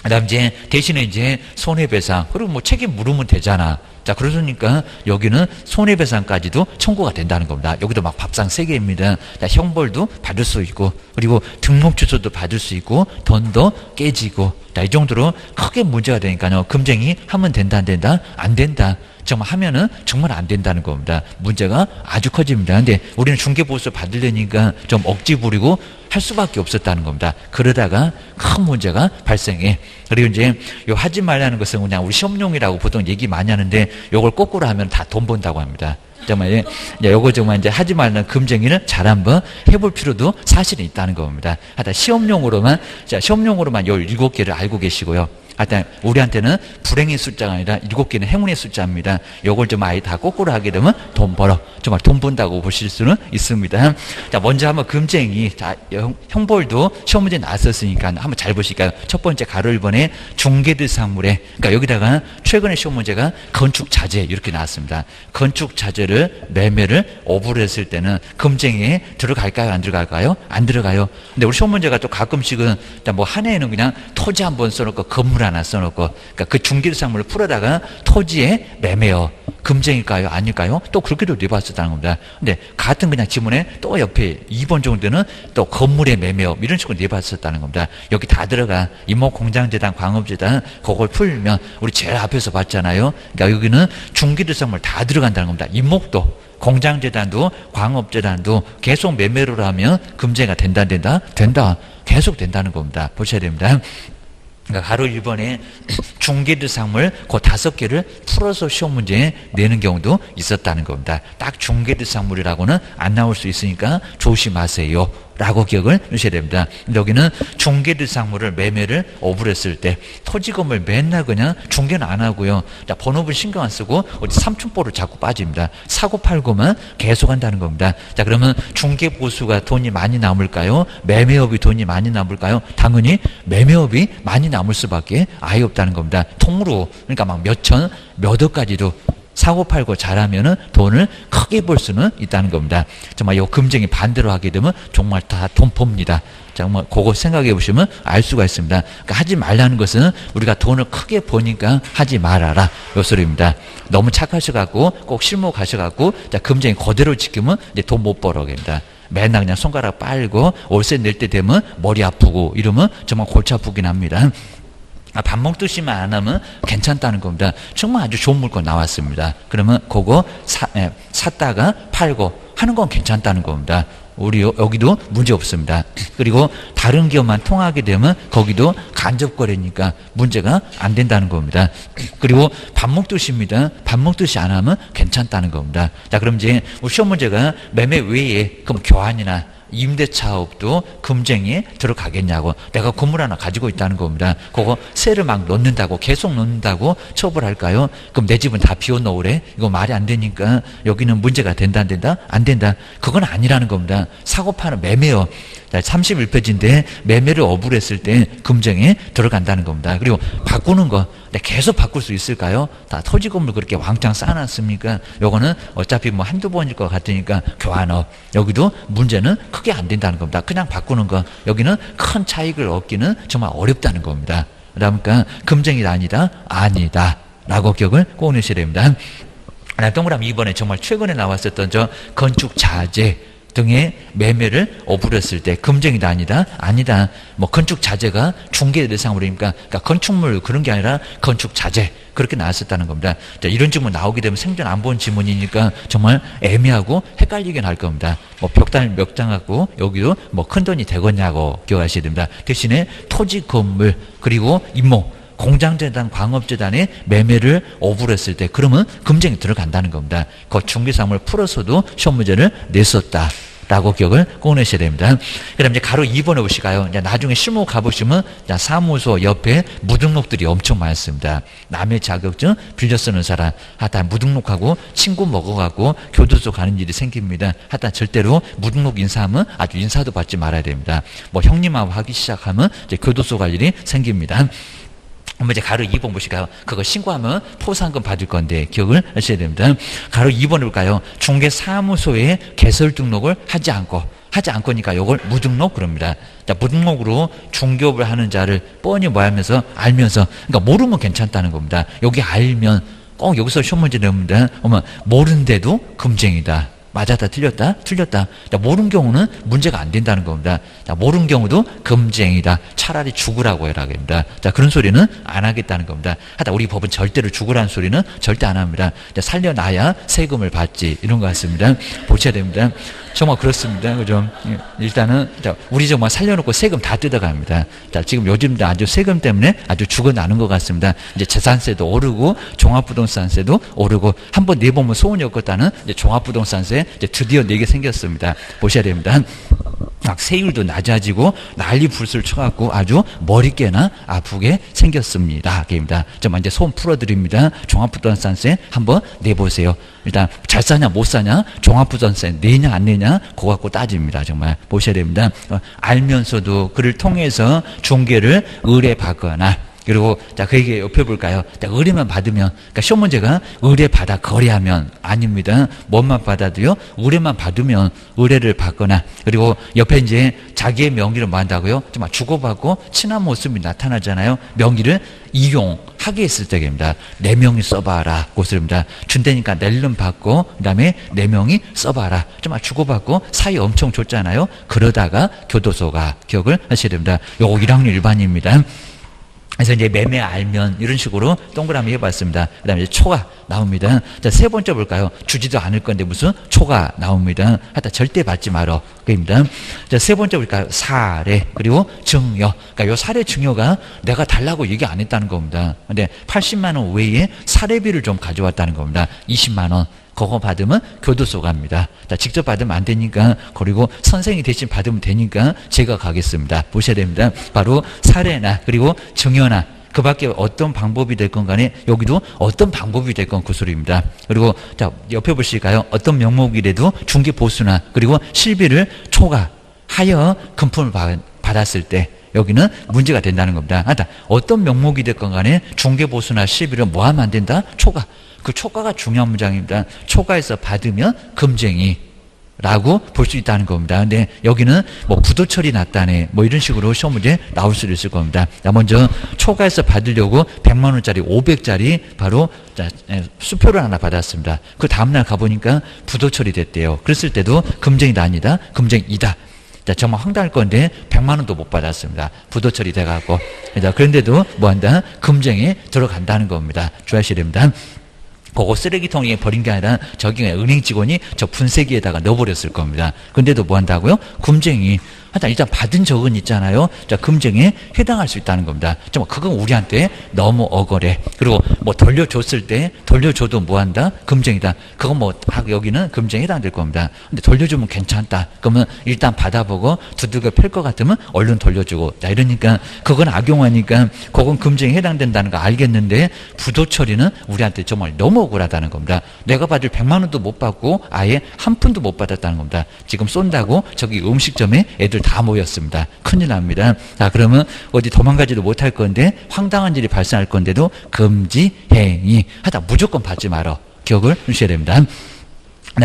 그다음 이제 대신에 이제 손해배상 그리고 뭐 책임 물으면 되잖아. 자, 그러니까 여기는 손해배상까지도 청구가 된다는 겁니다. 여기도 막 밥상 3개입니다. 자, 형벌도 받을 수 있고, 그리고 등록 취소도 받을 수 있고, 돈도 깨지고, 자, 이 정도로 크게 문제가 되니까요. 금쟁이 하면 된다, 안 된다? 안 된다. 정말 하면은 정말 안 된다는 겁니다. 문제가 아주 커집니다. 근데 우리는 중개보수 받으려니까 좀 억지 부리고 할 수밖에 없었다는 겁니다. 그러다가 큰 문제가 발생해. 그리고 이제 요 하지 말라는 것은 그냥 우리 시험용이라고 보통 얘기 많이 하는데 요걸 거꾸로 하면 다 돈 번다고 합니다. 정말 요거 정말 이제 하지 말라는 금쟁이는 잘 한번 해볼 필요도 사실은 있다는 겁니다. 하여튼 시험용으로만 요 7개를 알고 계시고요. 하여튼 우리한테는 불행의 숫자가 아니라 7개는 행운의 숫자입니다. 요걸 좀 아예 다 거꾸로 하게 되면 돈 벌어. 정말 돈 번다고 보실 수는 있습니다. 자, 먼저 한번 금쟁이. 자, 형벌도 시험 문제 나왔었으니까 한번 잘 보실까요? 첫 번째 가로 1번에 중개대상물에. 그러니까 여기다가 최근에 시험 문제가 건축자재 이렇게 나왔습니다. 건축자재를 매매를 오브를 했을 때는 금쟁이에 들어갈까요? 안 들어갈까요? 안 들어가요. 근데 우리 시험 문제가 또 가끔씩은 뭐 한 해에는 그냥 토지 한번 써놓고 건물 하나 써놓고 그러니까 그 중개대상물을 풀어다가 토지에 매매요. 금쟁일까요? 아닐까요? 또 그렇게도 내봤었다는 겁니다. 근데 같은 그냥 지문에 또 옆에 2번 정도는 또 건물에 매매요. 이런 식으로 내봤었다는 겁니다. 여기 다 들어가. 임목공장재단, 광업재단 그걸 풀면 우리 제일 앞에서 봤잖아요. 그러니까 여기는 중개대상물 다 들어간다는 겁니다. 임목도 공장재단도 광업재단도 계속 매매를 하면 금쟁이가 된다. 된다. 계속 된다는 겁니다. 보셔야 됩니다. 그러니까 가로 1번에 중개대상물 그 5개를 풀어서 시험 문제에 내는 경우도 있었다는 겁니다. 딱 중개대상물이라고는 안 나올 수 있으니까 조심하세요. 라고 기억을 주셔야 됩니다. 여기는 중개대상물을 매매를 오브를 했을 때 토지 건물 맨날 그냥 중개는 안 하고요. 자, 번호분 신경 안 쓰고 어디 삼촌보를 자꾸 빠집니다. 사고 팔고만 계속 한다는 겁니다. 자, 그러면 중개보수가 돈이 많이 남을까요? 매매업이 돈이 많이 남을까요? 당연히 매매업이 많이 남을 수밖에 아예 없다는 겁니다. 통으로 그러니까 막 몇천, 몇 억까지도 사고 팔고 잘하면은 돈을 크게 벌 수는 있다는 겁니다. 정말 이 금쟁이 반대로 하게 되면 정말 다 돈 봅니다. 정말 그거 생각해 보시면 알 수가 있습니다. 그러니까 하지 말라는 것은 우리가 돈을 크게 버니까 하지 말아라. 요 소리입니다. 너무 착하셔갖고 꼭 실무가셔갖고 금쟁이 그대로 지키면 이제 돈 못 벌어 됩니다. 맨날 그냥 손가락 빨고 월세 낼 때 되면 머리 아프고 이러면 정말 골치 아프긴 합니다. 밥 먹듯이만 안 하면 괜찮다는 겁니다. 정말 아주 좋은 물건 나왔습니다. 그러면 그거 샀다가 팔고 하는 건 괜찮다는 겁니다. 우리 여기도 문제 없습니다. 그리고 다른 기업만 통하게 되면 거기도 간접거래니까 문제가 안 된다는 겁니다. 그리고 밥 먹듯이입니다. 밥 먹듯이 안 하면 괜찮다는 겁니다. 자, 그럼 이제 우리 시험 문제가 매매 외에 그럼 교환이나 임대차업도 금쟁이에 들어가겠냐고. 내가 건물 하나 가지고 있다는 겁니다. 그거 세를 막 넣는다고, 계속 넣는다고 처벌할까요? 그럼 내 집은 다 비워놓으래? 이거 말이 안 되니까 여기는 문제가 된다 안 된다? 안 된다. 그건 아니라는 겁니다. 사고 파는 매매요. 31페이지인데 매매를 어불했을 때 금쟁이에 들어간다는 겁니다. 그리고 바꾸는 거 계속 바꿀 수 있을까요? 다 토지 건물 그렇게 왕창 쌓아놨습니까? 요거는 어차피 뭐 한두 번일 것 같으니까 교환업. 여기도 문제는 크게 안 된다는 겁니다. 그냥 바꾸는 거. 여기는 큰 차익을 얻기는 정말 어렵다는 겁니다. 그러니까 금쟁이다 아니다? 아니다. 라고 기억을 꼭 내셔야 됩니다. 동그라미 2번에 정말 최근에 나왔었던 저 건축 자재 등의 매매를 어불했을 때 금쟁이다 아니다? 아니다. 뭐 건축 자재가 중개 대상으로니까 그러니까 건축물 그런 게 아니라 건축 자재 그렇게 나왔었다는 겁니다. 자, 이런 질문 나오게 되면 생전 안 본 지문이니까 정말 애매하고 헷갈리긴 할 겁니다. 뭐 벽단 몇 장 갖고 여기도 뭐 큰 돈이 되겠냐고 기억하셔야 됩니다. 대신에 토지 건물 그리고 임목 공장재단, 광업재단의 매매를 어불했을 때 그러면 금쟁이 들어간다는 겁니다. 그 중개사무를 풀어서도 시험 문제를 냈었다. 라고 기억을 꼭 내셔야 됩니다. 그 다음에 이제 가로 2번에 보시가요. 이제 나중에 실무 가보시면 사무소 옆에 무등록들이 엄청 많습니다. 남의 자격증 빌려 쓰는 사람, 하여튼 무등록하고 친구 먹어가고 교도소 가는 일이 생깁니다. 하여튼 절대로 무등록 인사하면 아주 인사도 받지 말아야 됩니다. 뭐 형님하고 하기 시작하면 이제 교도소 갈 일이 생깁니다. 한번 이제 가로 2번 보실까요? 그거 신고하면 포상금 받을 건데 기억을 하셔야 됩니다. 가로 2번 볼까요? 중개사무소에 개설 등록을 하지 않고니까 요걸 무등록 그럽니다. 자, 무등록으로 중개업을 하는 자를 뻔히 알면서 그러니까 모르면 괜찮다는 겁니다. 여기 알면 꼭 여기서 시험 문제 내옵니다. 모르는데도 금쟁이다. 맞았다 틀렸다 틀렸다. 자, 모르는 경우는 문제가 안 된다는 겁니다. 자, 모르는 경우도 금쟁이다. 차라리 죽으라고 해라 합니다. 자, 그런 소리는 안 하겠다는 겁니다. 하여튼 우리 법은 절대로 죽으라는 소리는 절대 안 합니다. 자, 살려놔야 세금을 받지 이런 것 같습니다. 보셔야 됩니다. 정말 그렇습니다. 그죠? 일단은 우리 정말 살려놓고 세금 다 뜯어갑니다. 자, 지금 요즘도 아주 세금 때문에 아주 죽어나는 것 같습니다. 이제 재산세도 오르고 종합부동산세도 오르고 한번 내보면 소원이 없겠다는 이제 종합부동산세 이제 드디어 내게 생겼습니다. 보셔야 됩니다. 막 세율도 낮아지고 난리 불술 쳐갖고 아주 머리깨나 아프게 생겼습니다. 입니다. 정말 이제 소원 풀어드립니다. 종합부동산세 한번 내보세요. 일단 잘 사냐 못 사냐 종합부동산세 내냐 안 내냐 그거 갖고 따집니다. 정말 보셔야 됩니다. 알면서도 그를 통해서 중개를 의뢰받거나 그리고 자, 그 얘기 옆에 볼까요? 자, 의뢰만 받으면, 그러니까 시험 문제가 의뢰 받아 거래하면 아닙니다. 뭐만 받아도요, 의뢰만 받으면 의뢰를 받거나, 그리고 옆에 이제 자기의 명의를 뭐 한다고요? 정말 주고받고 친한 모습이 나타나잖아요. 명의를 이용하게 했을 때입니다. 내 명의 써봐라. 그것입니다. 준다니까 낼름 받고, 그 다음에 내 명의 써봐라. 정말 주고받고 사이 엄청 좋잖아요. 그러다가 교도소가 기억을 하셔야 됩니다. 요거 1학년 일반입니다. 그래서 이제 매매 알면 이런 식으로 동그라미 해봤습니다. 그 다음에 이제 초가 나옵니다. 자, 세 번째 볼까요? 주지도 않을 건데 무슨 초가 나옵니다. 하여튼 절대 받지 말어. 그입니다. 자, 세 번째 볼까요? 사례, 그리고 증여. 그러니까 요 사례 증여가 내가 달라고 얘기 안 했다는 겁니다. 근데 80만원 외에 사례비를 좀 가져왔다는 겁니다. 20만원. 그거 받으면 교도소 갑니다. 자, 직접 받으면 안 되니까, 그리고 선생이 대신 받으면 되니까 제가 가겠습니다. 보셔야 됩니다. 바로 사례나, 그리고 증여나, 그 밖에 어떤 방법이 될 건 간에 여기도 어떤 방법이 될 건 그 소리입니다. 그리고 자, 옆에 보실까요? 어떤 명목이라도 중개 보수나, 그리고 실비를 초과하여 금품을 받았을 때, 여기는 문제가 된다는 겁니다. 어떤 명목이 될 건 간에 중개 보수나 실비를 뭐 하면 안 된다? 초과. 그 초과가 중요한 문장입니다. 초과해서 받으면 금쟁이라고 볼 수 있다는 겁니다. 근데 여기는 뭐 부도처리 났다네 뭐 이런 식으로 시험 문제 나올 수도 있을 겁니다. 자, 먼저 초과해서 받으려고 100만 원짜리 500짜리 바로 수표를 하나 받았습니다. 그 다음날 가보니까 부도처리 됐대요. 그랬을 때도 금쟁이다 아니다? 금쟁이다. 자, 정말 황당할 건데 100만 원도 못 받았습니다. 부도처리 돼갖고. 그런데도 뭐 한다? 금쟁이에 들어간다는 겁니다. 주의하셔야 됩니다. 그거 쓰레기통에 버린 게 아니라 저기 은행 직원이 저 분쇄기에다가 넣어버렸을 겁니다. 근데도 뭐 한다고요? 금쟁이. 하여튼 일단 받은 적은 있잖아요. 자, 금쟁이에 해당할 수 있다는 겁니다. 정말 그건 우리한테 너무 억울해. 그리고 뭐 돌려줬을 때 돌려줘도 뭐한다? 금쟁이다. 그건 뭐 여기는 금쟁이에 해당될 겁니다. 근데 돌려주면 괜찮다. 그러면 일단 받아보고 두들겨 팰 것 같으면 얼른 돌려주고. 자, 이러니까 그건 악용하니까 그건 금쟁이에 해당된다는 거 알겠는데 부도 처리는 우리한테 정말 너무 억울하다는 겁니다. 내가 받을 100만 원도 못 받고 아예 한 푼도 못 받았다는 겁니다. 지금 쏜다고 저기 음식점에 애들 다 모였습니다. 큰일 납니다. 자, 그러면 어디 도망가지도 못할 건데 황당한 일이 발생할 건데도 금지 행위 하다 무조건 받지 말어. 기억을 주셔야 됩니다.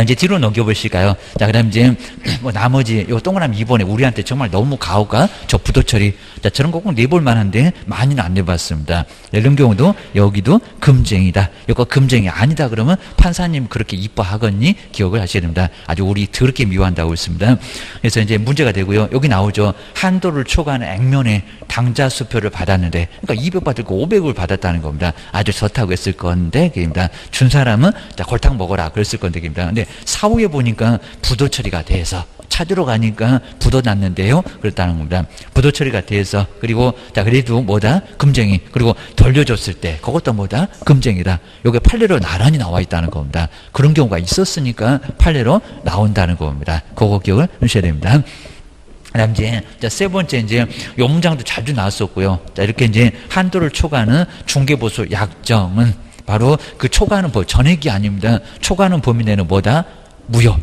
이제 뒤로 넘겨보실까요? 자, 그 다음 이제, 뭐, 나머지, 요 동그라미 2번에 우리한테 정말 너무 가오가 저 부도 처리. 자, 저런 거 꼭 내볼 만한데, 많이는 안 내봤습니다. 이런 경우도, 여기도 금쟁이다. 이거 금쟁이 아니다. 그러면 판사님 그렇게 이뻐하겠니? 기억을 하셔야 됩니다. 아주 우리 더럽게 미워한다고 했습니다. 그래서 이제 문제가 되고요. 여기 나오죠. 한도를 초과하는 액면의 당자 수표를 받았는데, 그러니까 200 받을 거 500을 받았다는 겁니다. 아주 좋다고 했을 건데, 그입니다. 준 사람은, 자, 골탕 먹어라. 그랬을 건데, 그입니다. 근데 사후에 보니까 부도 처리가 돼서 찾으러 가니까 부도 났는데요. 그랬다는 겁니다. 부도 처리가 돼서 그리고 자 그래도 뭐다? 금쟁이. 그리고 돌려줬을 때 그것도 뭐다? 금쟁이다. 요게 판례로 나란히 나와 있다는 겁니다. 그런 경우가 있었으니까 판례로 나온다는 겁니다. 그거 기억을 하셔야 됩니다. 그다음 이제 세 번째 이제 요 문장도 자주 나왔었고요. 자 이렇게 이제 한도를 초과하는 중개보수 약정은 바로 그 초과하는 법, 전액이 아닙니다. 초과하는 범위 내는 뭐다? 무효.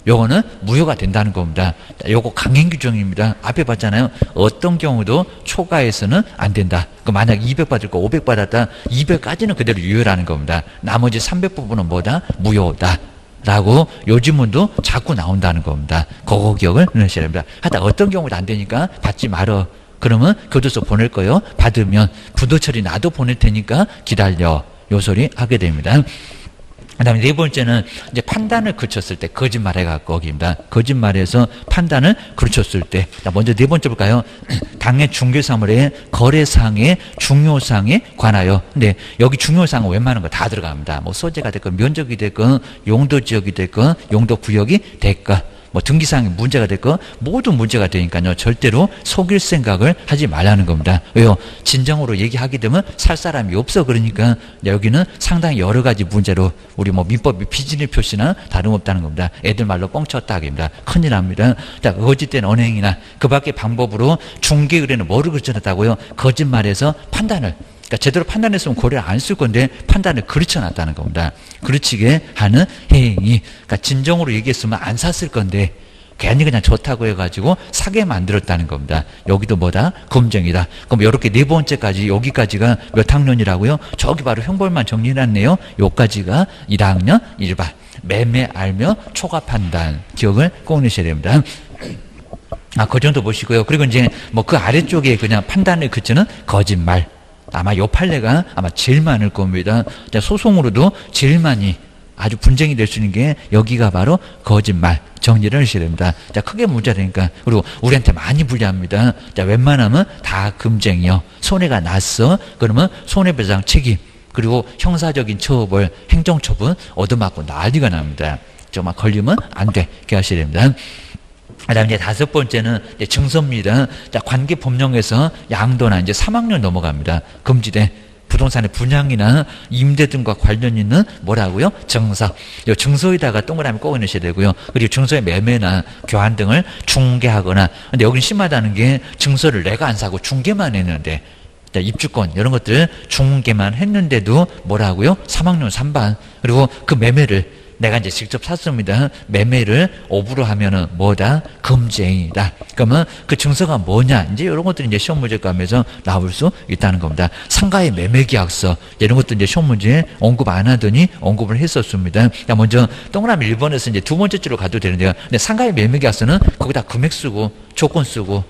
요거는 무효가 된다는 겁니다. 요거 강행 규정입니다. 앞에 봤잖아요. 어떤 경우도 초과해서는 안 된다. 그 만약 200 받을 거 500 받았다. 200까지는 그대로 유효라는 겁니다. 나머지 300 부분은 뭐다? 무효다. 라고 요즘은도 자꾸 나온다는 겁니다. 그거 기억을 하셔야 됩니다. 하다 어떤 경우도 안 되니까 받지 말어. 그러면 교도소 보낼 거요. 받으면 부도 처리 나도 보낼 테니까 기다려. 요 소리 하게 됩니다. 그 다음에 네 번째는 이제 판단을 그쳤을 때 거짓말 해갖고 거기입니다. 거짓말해서 판단을 그쳤을 때. 자, 먼저 네 번째 볼까요? 당해 중개사물의 거래상의 중요사항에 관하여. 근데 여기 중요사항은 웬만한 거 다 들어갑니다. 뭐 소재가 됐건 면적이 됐건 용도지역이 됐건 용도구역이 됐건 뭐 등기사항이 문제가 됐건 모두 문제가 되니까요. 절대로 속일 생각을 하지 말라는 겁니다. 왜요? 진정으로 얘기하게 되면 살 사람이 없어. 그러니까 여기는 상당히 여러 가지 문제로 우리 뭐 민법이 비진의 표시나 다름없다는 겁니다. 애들 말로 뻥쳤다 하기입니다. 큰일 납니다. 자, 거짓된 언행이나 그 밖의 방법으로 중개 의뢰는 뭐를 그쳐놨다고요? 거짓말해서 판단을 그러니까 제대로 판단했으면 고려를 안 쓸 건데 판단을 그르쳐놨다는 겁니다. 그르치게 하는 행위. 그러니까 진정으로 얘기했으면 안 샀을 건데 괜히 그냥 좋다고 해가지고 사게 만들었다는 겁니다. 여기도 뭐다? 금쟁이다. 그럼 이렇게 네 번째까지 여기까지가 몇 학년이라고요? 저기 바로 형벌만 정리해놨네요. 여기까지가 1학년 1반. 매매 알며 초과 판단. 기억을 꼭 내셔야 됩니다. 그 정도 보시고요. 그리고 이제 뭐 그 아래쪽에 그냥 판단을 그치는 거짓말. 아마 요 판례가 아마 제일 많을 겁니다. 소송으로도 제일 많이 아주 분쟁이 될 수 있는 게 여기가 바로 거짓말 정리를 하셔야 됩니다. 자, 크게 문제가 되니까. 그리고 우리한테 많이 불리합니다. 자, 웬만하면 다 금쟁이요. 손해가 났어. 그러면 손해배상 책임. 그리고 형사적인 처벌, 행정처분 얻어맞고 난리가 납니다. 정말 걸리면 안 돼. 그렇게 하셔야 됩니다. 그 다음에 이제 다섯 번째는 이제 증서입니다. 자, 관계법령에서 양도나 이제 3학년 넘어갑니다. 금지된 부동산의 분양이나 임대 등과 관련 있는 뭐라고요? 증서. 이 증서에다가 동그라미 꼭 넣으셔야 되고요. 그리고 증서의 매매나 교환 등을 중개하거나. 근데 여기는 심하다는 게 증서를 내가 안 사고 중개만 했는데 자, 입주권 이런 것들 중개만 했는데도 뭐라고요? 3학년 3반. 그리고 그 매매를 내가 이제 직접 샀습니다. 매매를 오부로 하면은 뭐다? 금쟁이다. 그러면 그 증서가 뭐냐? 이제 이런 것들이 이제 시험 문제 감에서 나올 수 있다는 겁니다. 상가의 매매계약서 이런 것도 이제 시험 문제에 언급 안 하더니 언급을 했었습니다. 자, 먼저 동그라미 1번에서 이제 두 번째 줄로 가도 되는데요. 근데 상가의 매매계약서는 거기다 금액 쓰고 조건 쓰고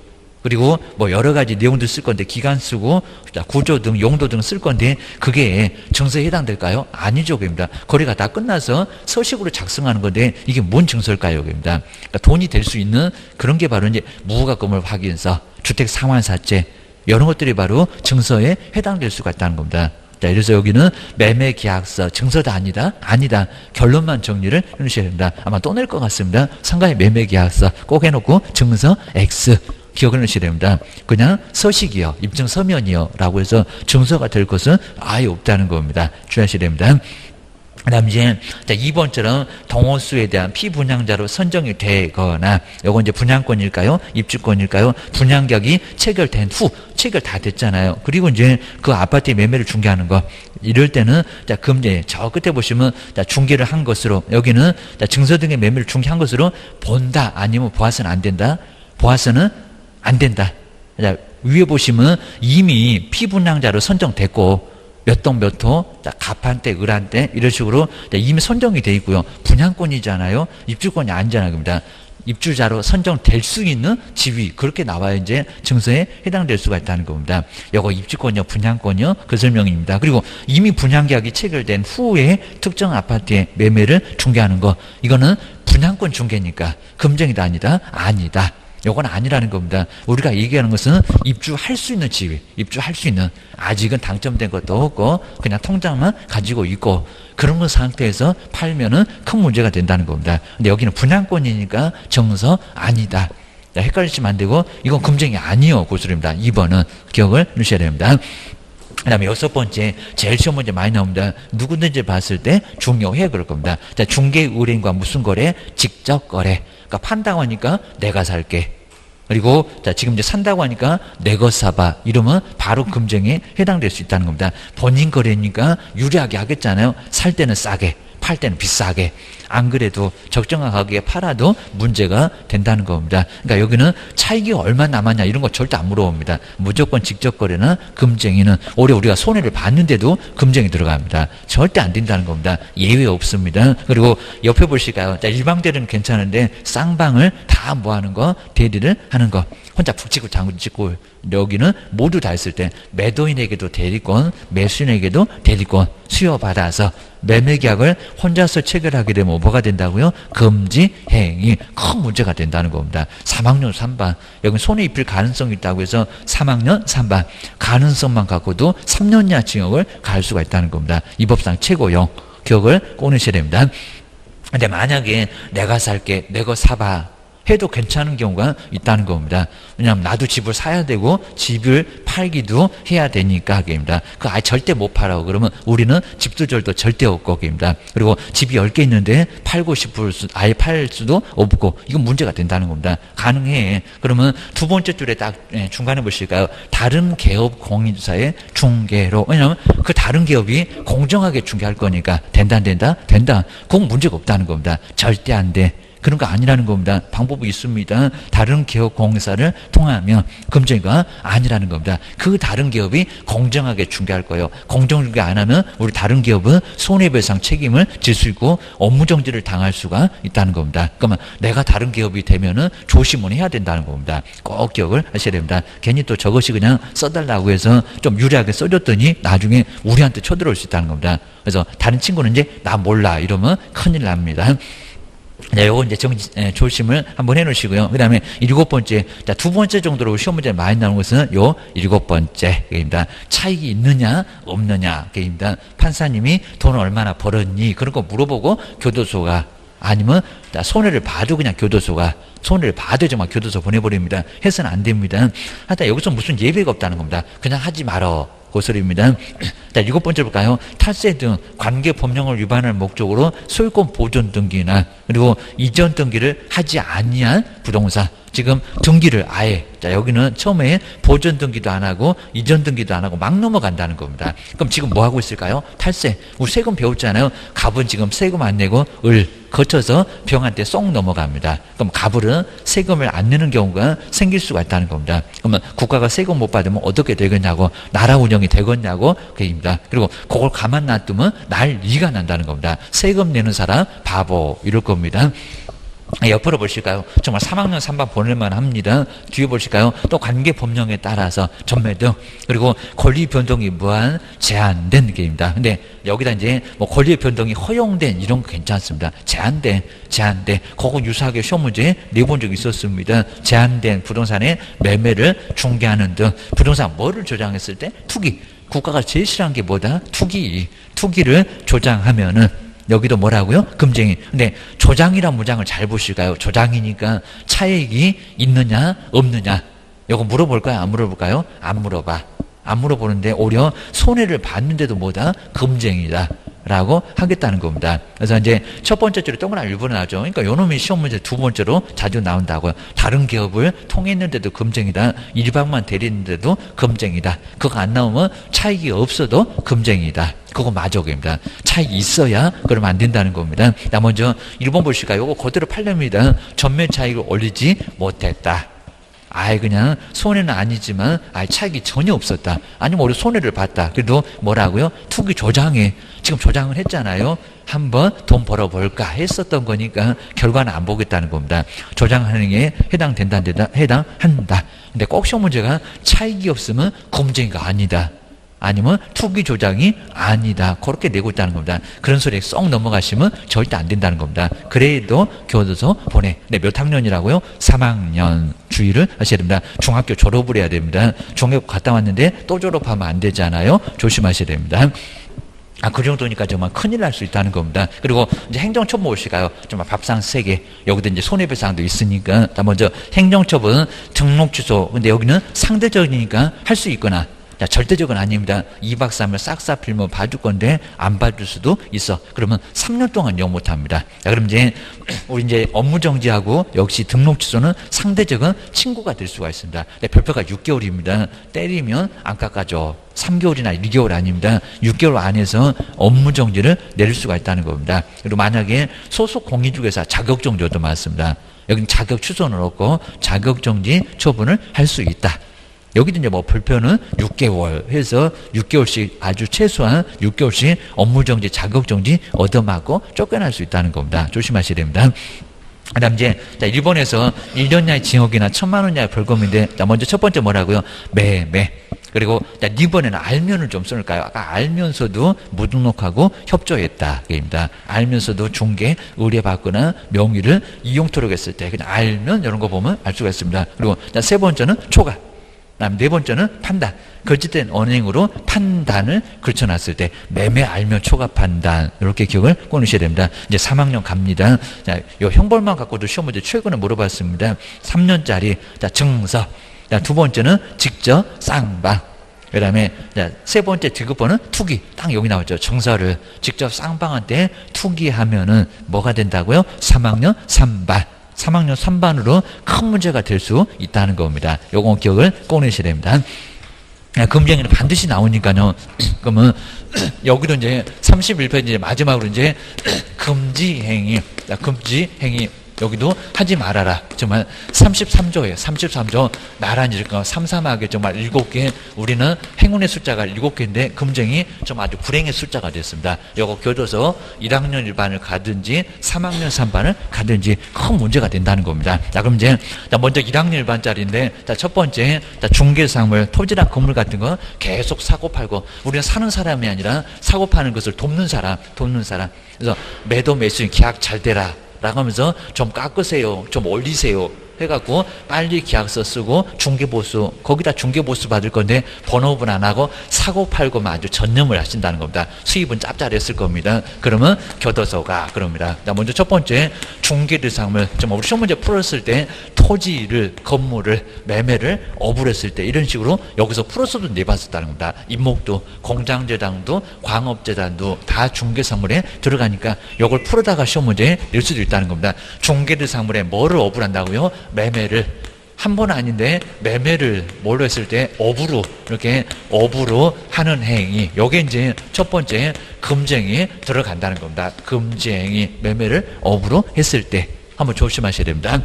그리고 뭐 여러 가지 내용들 쓸 건데 기간 쓰고 구조 등 용도 등 쓸 건데 그게 증서에 해당될까요? 아니죠. 그입니다. 거래가 다 끝나서 서식으로 작성하는 건데 이게 뭔 증서일까요? 그입니다. 그러니까 돈이 될 수 있는 그런 게 바로 이제 무허가건물 확인서, 주택 상환사채 이런 것들이 바로 증서에 해당될 수가 있다는 겁니다. 자, 그래서 여기는 매매 계약서, 증서도 아니다. 아니다. 결론만 정리를 해주셔야 됩니다. 아마 또 낼 것 같습니다. 상가의 매매 계약서 꼭 해놓고 증서 X. 기억을 해주셔야 됩니다. 그냥 서식이요, 입증 서면이요 라고 해서 증서가 될 것은 아예 없다는 겁니다. 주의하셔야 됩니다. 그 다음 이제 2번처럼 동호수에 대한 피분양자로 선정이 되거나, 요건 이제 분양권일까요? 입주권일까요? 분양계약이 체결된 후, 체결 다 됐잖아요. 그리고 이제 그 아파트의 매매를 중개하는 거. 이럴 때는 금제, 저 끝에 보시면 중개를 한 것으로, 여기는 증서 등의 매매를 중개한 것으로 본다. 아니면 보아서는 안 된다. 보아서는 안 된다. 위에 보시면 이미 피분양자로 선정됐고, 몇 동 몇 호, 갑한대, 을한대 이런 식으로 이미 선정이 돼 있고요. 분양권이잖아요. 입주권이 아니잖아요. 그럽니다. 입주자로 선정될 수 있는 지위, 그렇게 나와야 이제 증서에 해당될 수가 있다는 겁니다. 요거 입주권이요, 분양권이요, 그 설명입니다. 그리고 이미 분양계약이 체결된 후에 특정 아파트의 매매를 중개하는 거, 이거는 분양권 중개니까 금쟁이다 아니다? 아니다. 요건 아니라는 겁니다. 우리가 얘기하는 것은 입주할 수 있는 지위, 입주할 수 있는, 아직은 당첨된 것도 없고 그냥 통장만 가지고 있고 그런 것 상태에서 팔면은 큰 문제가 된다는 겁니다. 근데 여기는 분양권이니까 정서 아니다. 헷갈리시면 안 되고 이건 금쟁이 아니요, 그 소리입니다. 2번은 기억을 해주셔야 됩니다. 그 다음에 6번째, 제일 시험 문제 많이 나옵니다. 누구든지 봤을 때 중요해, 그럴 겁니다. 자, 중개 의뢰인과 무슨 거래? 직접 거래. 그러니까 판다고 하니까 내가 살게. 그리고 자, 지금 이제 산다고 하니까 내 것 사봐. 이러면 바로 금쟁에 해당될 수 있다는 겁니다. 본인 거래니까 유리하게 하겠잖아요. 살 때는 싸게, 팔 때는 비싸게. 안 그래도 적정한 가격에 팔아도 문제가 된다는 겁니다. 그러니까 여기는 차익이 얼마 남았냐 이런 거 절대 안 물어봅니다. 무조건 직접 거래나 금쟁이는 오히려 우리가 손해를 봤는데도 금쟁이 들어갑니다. 절대 안 된다는 겁니다. 예외 없습니다. 그리고 옆에 보실까요? 자, 일방대리는 괜찮은데 쌍방을 다 뭐하는 거? 대리를 하는 거. 혼자 북치고 장구 찍고, 여기는 모두 다 했을 때 매도인에게도 대리권, 매수인에게도 대리권 수여받아서 매매계약을 혼자서 체결하게 되면 뭐가 된다고요? 금지 행위, 큰 문제가 된다는 겁니다. 3학년 3반, 여기 손에 입힐 가능성이 있다고 해서 3학년 3반, 가능성만 갖고도 3년이나 징역을 갈 수가 있다는 겁니다. 이 법상 최고형, 기억을 꺼내셔야 됩니다. 근데 만약에 내가 살게, 내 거 사봐 해도 괜찮은 경우가 있다는 겁니다. 왜냐하면 나도 집을 사야 되고 집을 팔기도 해야 되니까 그입니다. 그 아예 절대 못 팔아요. 그러면 우리는 집두절도 절대 없고 그입니다. 그리고 집이 10개 있는데 팔고 싶을 수, 아예 팔 수도 없고, 이건 문제가 된다는 겁니다. 가능해. 그러면 두 번째 줄에 딱 중간에 보실까요? 다른 개업 공인사의 중개로. 왜냐하면 그 다른 기업이 공정하게 중개할 거니까 된다 안 된다? 된다. 그건 문제가 없다는 겁니다. 절대 안 돼. 그런 거 아니라는 겁니다. 방법이 있습니다. 다른 기업 공사를 통하면 금쟁이가 아니라는 겁니다. 그 다른 기업이 공정하게 중개할 거예요. 공정 중개 안 하면 우리 다른 기업은 손해배상 책임을 질 수 있고 업무정지를 당할 수가 있다는 겁니다. 그러면 내가 다른 기업이 되면은 조심은 해야 된다는 겁니다. 꼭 기억을 하셔야 됩니다. 괜히 또 저것이 그냥 써달라고 해서 좀 유리하게 써줬더니 나중에 우리한테 쳐들어올 수 있다는 겁니다. 그래서 다른 친구는 이제 나 몰라 이러면 큰일 납니다. 네, 요거 이제 조심을 한번 해 놓으시고요. 그 다음에 7번째, 자, 2번째 정도로 시험 문제 많이 나오는 것은 요 7번째, 입니다. 차익이 있느냐, 없느냐, 입니다. 판사님이 돈 얼마나 벌었니? 그런 거 물어보고 교도소가, 아니면 손해를 봐도 그냥 교도소가, 손해를 봐도 정말 교도소 보내버립니다. 해서는 안 됩니다. 하여튼 여기서 무슨 예외가 없다는 겁니다. 그냥 하지 말어. 그 소리입니다. 자, 7번째 볼까요? 탈세 등 관계 법령을 위반할 목적으로 소유권 보존 등기나 그리고 이전 등기를 하지 아니한 부동산, 지금 등기를 아예, 자, 여기는 처음에 보존 등기도 안 하고 이전 등기도 안 하고 막 넘어간다는 겁니다. 그럼 지금 뭐 하고 있을까요? 탈세. 우리 세금 배웠잖아요. 갑은 지금 세금 안 내고 을 거쳐서 병한테 쏙 넘어갑니다. 그럼 갑을은 세금을 안 내는 경우가 생길 수가 있다는 겁니다. 그러면 국가가 세금 못 받으면 어떻게 되겠냐고, 나라 운영이 되겠냐고 그입니다. 그리고 그걸 가만 놔두면 난리가 난다는 겁니다. 세금 내는 사람 바보 이럴 겁니다. 옆으로 보실까요? 정말 3학년 3반 보낼만 합니다. 뒤에 보실까요? 또 관계 법령에 따라서 전매 등, 그리고 권리 변동이 무한 제한된 게입니다. 근데 여기다 이제 뭐 권리 변동이 허용된 이런 거 괜찮습니다. 제한된, 그거 유사하게 시험 문제 내본 적이 있었습니다. 제한된 부동산의 매매를 중개하는 등, 부동산 뭐를 조장했을 때? 투기. 국가가 제일 싫어하는 게 뭐다? 투기를 조장하면은 여기도 뭐라고요? 금쟁이. 근데 조장이란 문장을 잘 보실까요? 조장이니까 차익이 있느냐 없느냐 이거 물어볼까요? 안 물어볼까요? 안 물어봐. 안 물어보는데 오히려 손해를 봤는데도 뭐다? 금쟁이다 라고 하겠다는 겁니다. 그래서 이제 첫 번째 줄에 동그라미 일본에 나오죠. 그러니까 요놈이 시험 문제 두 번째로 자주 나온다고요. 다른 기업을 통했는데도 금쟁이다. 일방만 대리는데도 금쟁이다. 그거 안 나오면 차익이 없어도 금쟁이다. 그거 마저입니다. 차익이 있어야 그러면 안 된다는 겁니다. 자, 먼저 1번 보실까요? 이거 그대로 팔렵니다. 전매 차익을 올리지 못했다. 아예 그냥 손해는 아니지만 아예 차익이 전혀 없었다. 아니면 우리 손해를 봤다. 그래도 뭐라고요? 투기 조장에 지금 조장을 했잖아요. 한번 돈 벌어볼까 했었던 거니까 결과는 안 보겠다는 겁니다. 조장하는 게 해당한다. 근데 꼭 시험 문제가 차익이 없으면 금쟁이가 아니다. 아니면 투기 조장이 아니다. 그렇게 내고 있다는 겁니다. 그런 소리에 쏙 넘어가시면 절대 안 된다는 겁니다. 그래도 교도소 보내. 네, 몇 학년이라고요? 3학년. 주의를 하셔야 됩니다. 중학교 졸업을 해야 됩니다. 중학교 갔다 왔는데 또 졸업하면 안 되잖아요. 조심하셔야 됩니다. 그 정도니까 정말 큰일 날 수 있다는 겁니다. 그리고 이제 행정처분 보실까요? 정말 밥상 3개. 여기도 이제 손해배상도 있으니까. 자, 먼저 행정처분 등록 취소. 근데 여기는 상대적이니까 할 수 있거나. 자, 절대적은 아닙니다. 2박 3일 싹싹 빌면 봐줄 건데 안 봐줄 수도 있어. 그러면 3년 동안 영 못합니다. 자, 그럼 이제 우리 이제 업무 정지하고 역시 등록 취소는 상대적은 친구가 될 수가 있습니다. 별표가 6개월입니다. 때리면 안 깎아줘. 3개월이나 1개월 아닙니다. 6개월 안에서 업무 정지를 내릴 수가 있다는 겁니다. 그리고 만약에 소속 공인중개사 자격정지도 많습니다. 여기는 자격 취소는 없고 자격정지 처분을 할 수 있다. 여기도 이제 뭐 별표는 6개월 해서 6개월씩 아주 최소한 6개월씩 업무정지, 자격정지 얻어맞고 쫓겨날 수 있다는 겁니다. 조심하셔야 됩니다. 그 다음 이제, 자, 일본에서 1년 이하의 징역이나 1,000만 원 이하의 벌금인데, 자, 먼저 첫 번째 뭐라고요? 매매. 그리고, 자, 이번에는 알면을 좀 쓸까요? 아까 알면서도 무등록하고 협조했다. 입니다. 알면서도 중개, 의뢰받거나 명의를 이용토록 했을 때, 그냥 알면 이런 거 보면 알 수가 있습니다. 그리고, 자, 세 번째는 초과. 그다음 네 번째는 판단. 거짓된 언행으로 판단을 걸쳐놨을 때 매매 알면 초과 판단 이렇게 기억을 꺼내셔야 됩니다. 이제 3학년 갑니다. 자, 요 형벌만 갖고도 시험 문제 최근에 물어봤습니다. 3년짜리 자 증서. 자, 두 번째는 직접 쌍방. 그다음에 자, 세 번째 등급번은 투기. 딱 여기 나왔죠. 증서를 직접 쌍방한테 투기하면은 뭐가 된다고요? 3학년 3반. 3학년 3반으로 큰 문제가 될 수 있다는 겁니다. 요거 기억을 꺼내셔야 됩니다. 금쟁이는 반드시 나오니까요. 그러면 여기도 이제 31페이지 마지막으로 이제 금지행위 여기도 하지 말아라. 정말 33조예요. 33조. 나란히 삼삼하게 정말 7개. 우리는 행운의 숫자가 7개인데 금쟁이 좀 아주 불행의 숫자가 됐습니다. 요거 교도소 1학년 1반을 가든지 3학년 3반을 가든지 큰 문제가 된다는 겁니다. 자, 그럼 이제 먼저 1학년 1반짜리인데 자, 첫 번째 자, 중개사물, 토지나 건물 같은 거 계속 사고 팔고 우리는 사는 사람이 아니라 사고 파는 것을 돕는 사람. 그래서 매도 매수 계약 잘 되라. 라고 하면서 좀 깎으세요. 좀 올리세요. 해갖고 빨리 계약서 쓰고 중개보수 거기다 중개보수 받을 건데 번호분 안 하고 사고 팔고만 아주 전념을 하신다는 겁니다. 수입은 짭짤했을 겁니다. 그러면 교도소가 그럽니다. 먼저 첫 번째 중개대상물 좀 우리 시험 문제 풀었을 때 토지를 건물을 매매를 어불했을 때 이런 식으로 여기서 풀어서도 내봤었다는 겁니다. 임목도 공장재단도 광업재단도 다 중개상물에 들어가니까 이걸 풀어다가 시험 문제에 낼 수도 있다는 겁니다. 중개대상물에 뭐를 어불한다고요? 매매를 한 번 아닌데 매매를 뭘로 했을 때 업으로 이렇게 업으로 하는 행위 요게 이제 첫 번째 금쟁이에 들어간다는 겁니다. 금쟁이 매매를 업으로 했을 때 한번 조심하셔야 됩니다.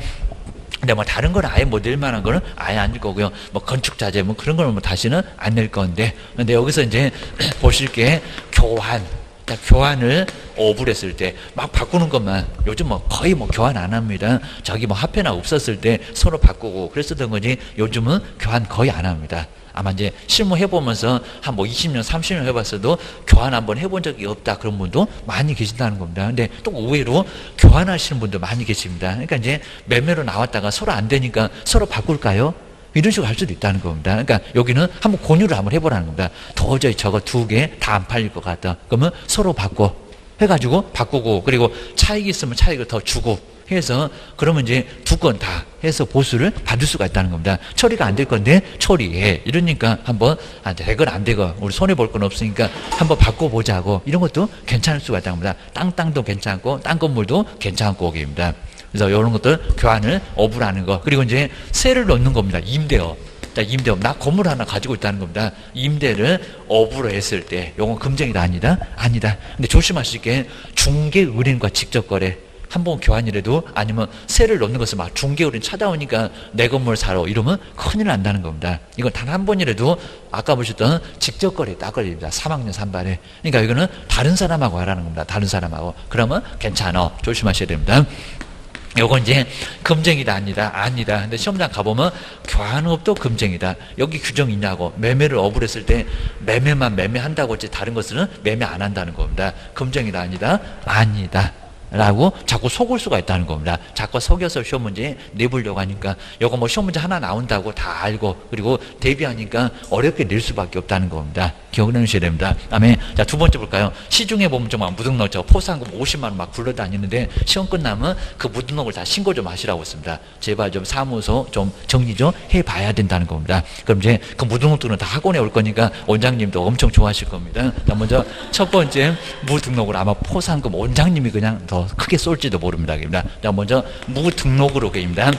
근데 뭐 다른 건 아예 못 낼 만한 거는 아예 안 낼 거고요. 뭐 건축자재 뭐 그런 거는 뭐 다시는 안 낼 건데 근데 여기서 이제 보실 게 교환을 어불했을 때 막 바꾸는 것만 요즘 뭐 거의 뭐 교환 안 합니다. 저기 뭐 화폐나 없었을 때 서로 바꾸고 그랬었던 거지 요즘은 교환 거의 안 합니다. 아마 이제 실무 해보면서 한 뭐 20년, 30년 해봤어도 교환 한번 해본 적이 없다 그런 분도 많이 계신다는 겁니다. 근데 또 의외로 교환하시는 분도 많이 계십니다. 그러니까 이제 매매로 나왔다가 서로 안 되니까 서로 바꿀까요? 이런 식으로 할 수도 있다는 겁니다. 그러니까 여기는 한번 권유를 한번 해보라는 겁니다. 도저히 저거 두 개 다 안 팔릴 것 같다. 그러면 서로 바꿔 해가지고 바꾸고, 그리고 차익이 있으면 차익을 더 주고 해서, 그러면 이제 두 건 다 해서 보수를 받을 수가 있다는 겁니다. 처리가 안 될 건데 처리해. 이러니까 한번 되건 안 되건 우리 손해볼 건 없으니까 한번 바꿔보자고, 이런 것도 괜찮을 수가 있다는 겁니다. 땅도 괜찮고 땅 건물도 괜찮고 입니다. 그래서 이런 것들 교환을 어부라는 거. 그리고 이제 세를 넣는 겁니다. 임대업. 임대업, 나 건물 하나 가지고 있다는 겁니다. 임대를 업으로 했을 때 요건 금쟁이다 아니다? 아니다. 근데 조심하실 게 중개 의뢰인과 직접 거래, 한번 교환이라도 아니면 세를 넣는 것을 막 중개 의뢰인 찾아오니까 내 건물 사러 이러면 큰일 난다는 겁니다. 이건 단 한 번이라도 아까 보셨던 직접 거래 딱 걸립니다. 3학년 3반에. 그러니까 이거는 다른 사람하고 하라는 겁니다. 다른 사람하고. 그러면 괜찮아. 조심하셔야 됩니다. 요건 이제 금쟁이다 아니다? 아니다. 근데 시험장 가보면 교환업도 금쟁이다. 여기 규정이 있냐고. 매매를 업을 했을 때 매매만 매매한다고 했지 다른 것은 매매 안 한다는 겁니다. 금쟁이다 아니다? 아니다. 라고 자꾸 속을 수가 있다는 겁니다. 자꾸 속여서 시험 문제 내보려고 하니까 요거 뭐 시험 문제 하나 나온다고 다 알고 그리고 대비하니까 어렵게 낼 수밖에 없다는 겁니다. 기억을 해주셔야 됩니다. 다음에 자, 두 번째 볼까요? 시중에 보면 좀 무등록 포상금 50만 원 막 굴러다니는데 시험 끝나면 그 무등록을 다 신고 좀 하시라고 했습니다. 제발 좀 사무소 좀 정리 좀 해봐야 된다는 겁니다. 그럼 이제 그 무등록들은 다 학원에 올 거니까 원장님도 엄청 좋아하실 겁니다. 자, 먼저 첫 번째 무등록을 아마 포상금 원장님이 그냥 더 크게 쏠지도 모릅니다. 자, 먼저 무등록으로 입니다.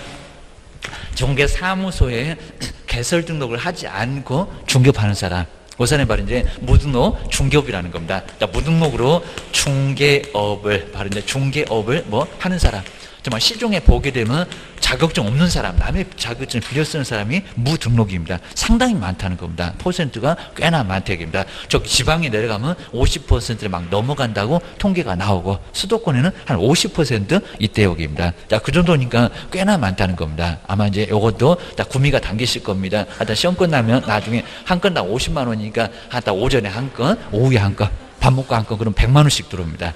중개사무소에 개설 등록을 하지 않고 중개하는 사람, 그 사람이 바로 이제 무등록 중개업이라는 겁니다. 자, 무등록으로 중개업을 바로 이제 중개업을 뭐 하는 사람. 정말 시중에 보게 되면 자격증 없는 사람, 남의 자격증을 빌려 쓰는 사람이 무등록입니다. 상당히 많다는 겁니다. 퍼센트가 꽤나 많다입니다. 저 지방에 내려가면 50%를 막 넘어간다고 통계가 나오고 수도권에는 한 50% 이때 여기입니다. 자, 그 정도니까 꽤나 많다는 겁니다. 아마 이제 이것도 다 구미가 당기실 겁니다. 하여튼 시험 끝나면 나중에 한 건당 50만 원이니까 하여튼 오전에 한 건, 오후에 한 건, 밥 먹고 한 건, 그럼 100만 원씩 들어옵니다.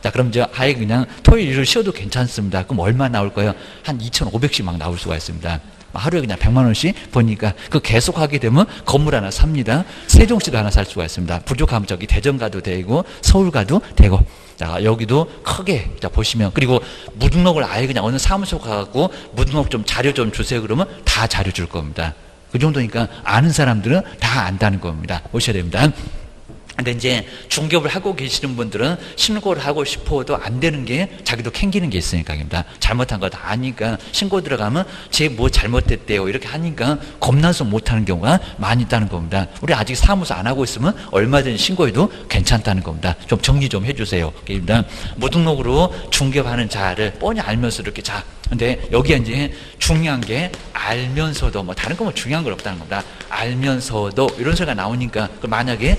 자, 그럼 이제 아예 그냥 토요일 일요일 쉬어도 괜찮습니다. 그럼 얼마 나올 거예요? 한 2,500씩 막 나올 수가 있습니다. 하루에 그냥 100만 원씩 버니까 그 계속 하게 되면 건물 하나 삽니다. 세종시도 하나 살 수가 있습니다. 부족하면 저기 대전 가도 되고 서울 가도 되고. 자, 여기도 크게 자 보시면, 그리고 무등록을 아예 그냥 어느 사무소 가고 무등록 좀 자료 좀 주세요 그러면 다 자료 줄 겁니다. 그 정도니까 아는 사람들은 다 안다는 겁니다. 오셔야 됩니다. 근데 이제 중개업을 하고 계시는 분들은 신고를 하고 싶어도 안 되는 게 자기도 캥기는 게 있으니까입니다. 잘못한 거 다 아니까 신고 들어가면 쟤 뭐 잘못됐대요 이렇게 하니까 겁나서 못하는 경우가 많이 있다는 겁니다. 우리 아직 사무소 안 하고 있으면 얼마든지 신고해도 괜찮다는 겁니다. 좀 정리 좀 해주세요. 그러니까 무등록으로 중개하는 자를 뻔히 알면서 이렇게 자. 근데 여기에 이제 중요한 게 알면서도 뭐 다른 거 뭐 중요한 건 없다는 겁니다. 알면서도 이런 소리가 나오니까 만약에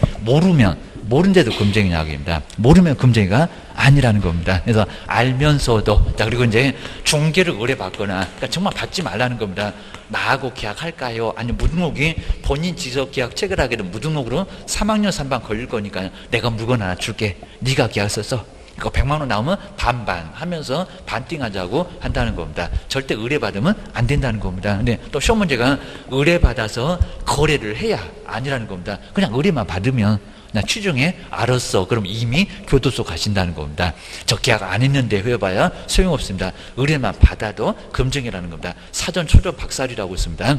모른데도 금쟁이냐고입니다. 모르면 금쟁이가 아니라는 겁니다. 그래서 알면서도 자, 그리고 이제 중개를 의뢰받거나 그러니까 정말 받지 말라는 겁니다. 나하고 계약할까요? 아니면 무등록이 본인 지적 계약 체결하게 되면 무등록으로 3학년 3반 걸릴 거니까 내가 물건 하나 줄게. 네가 계약서 써. 그거 100만 원 나오면 반반 하면서 반띵하자고 한다는 겁니다. 절대 의뢰받으면 안 된다는 겁니다. 근데 또 시험 문제가 의뢰받아서 거래를 해야 아니라는 겁니다. 그냥 의뢰만 받으면 나 취중에 알았어. 그럼 이미 교도소 가신다는 겁니다. 저 계약 안 했는데 해봐야 소용없습니다. 의뢰만 받아도 금증이라는 겁니다. 사전 초전 박살이라고 있습니다.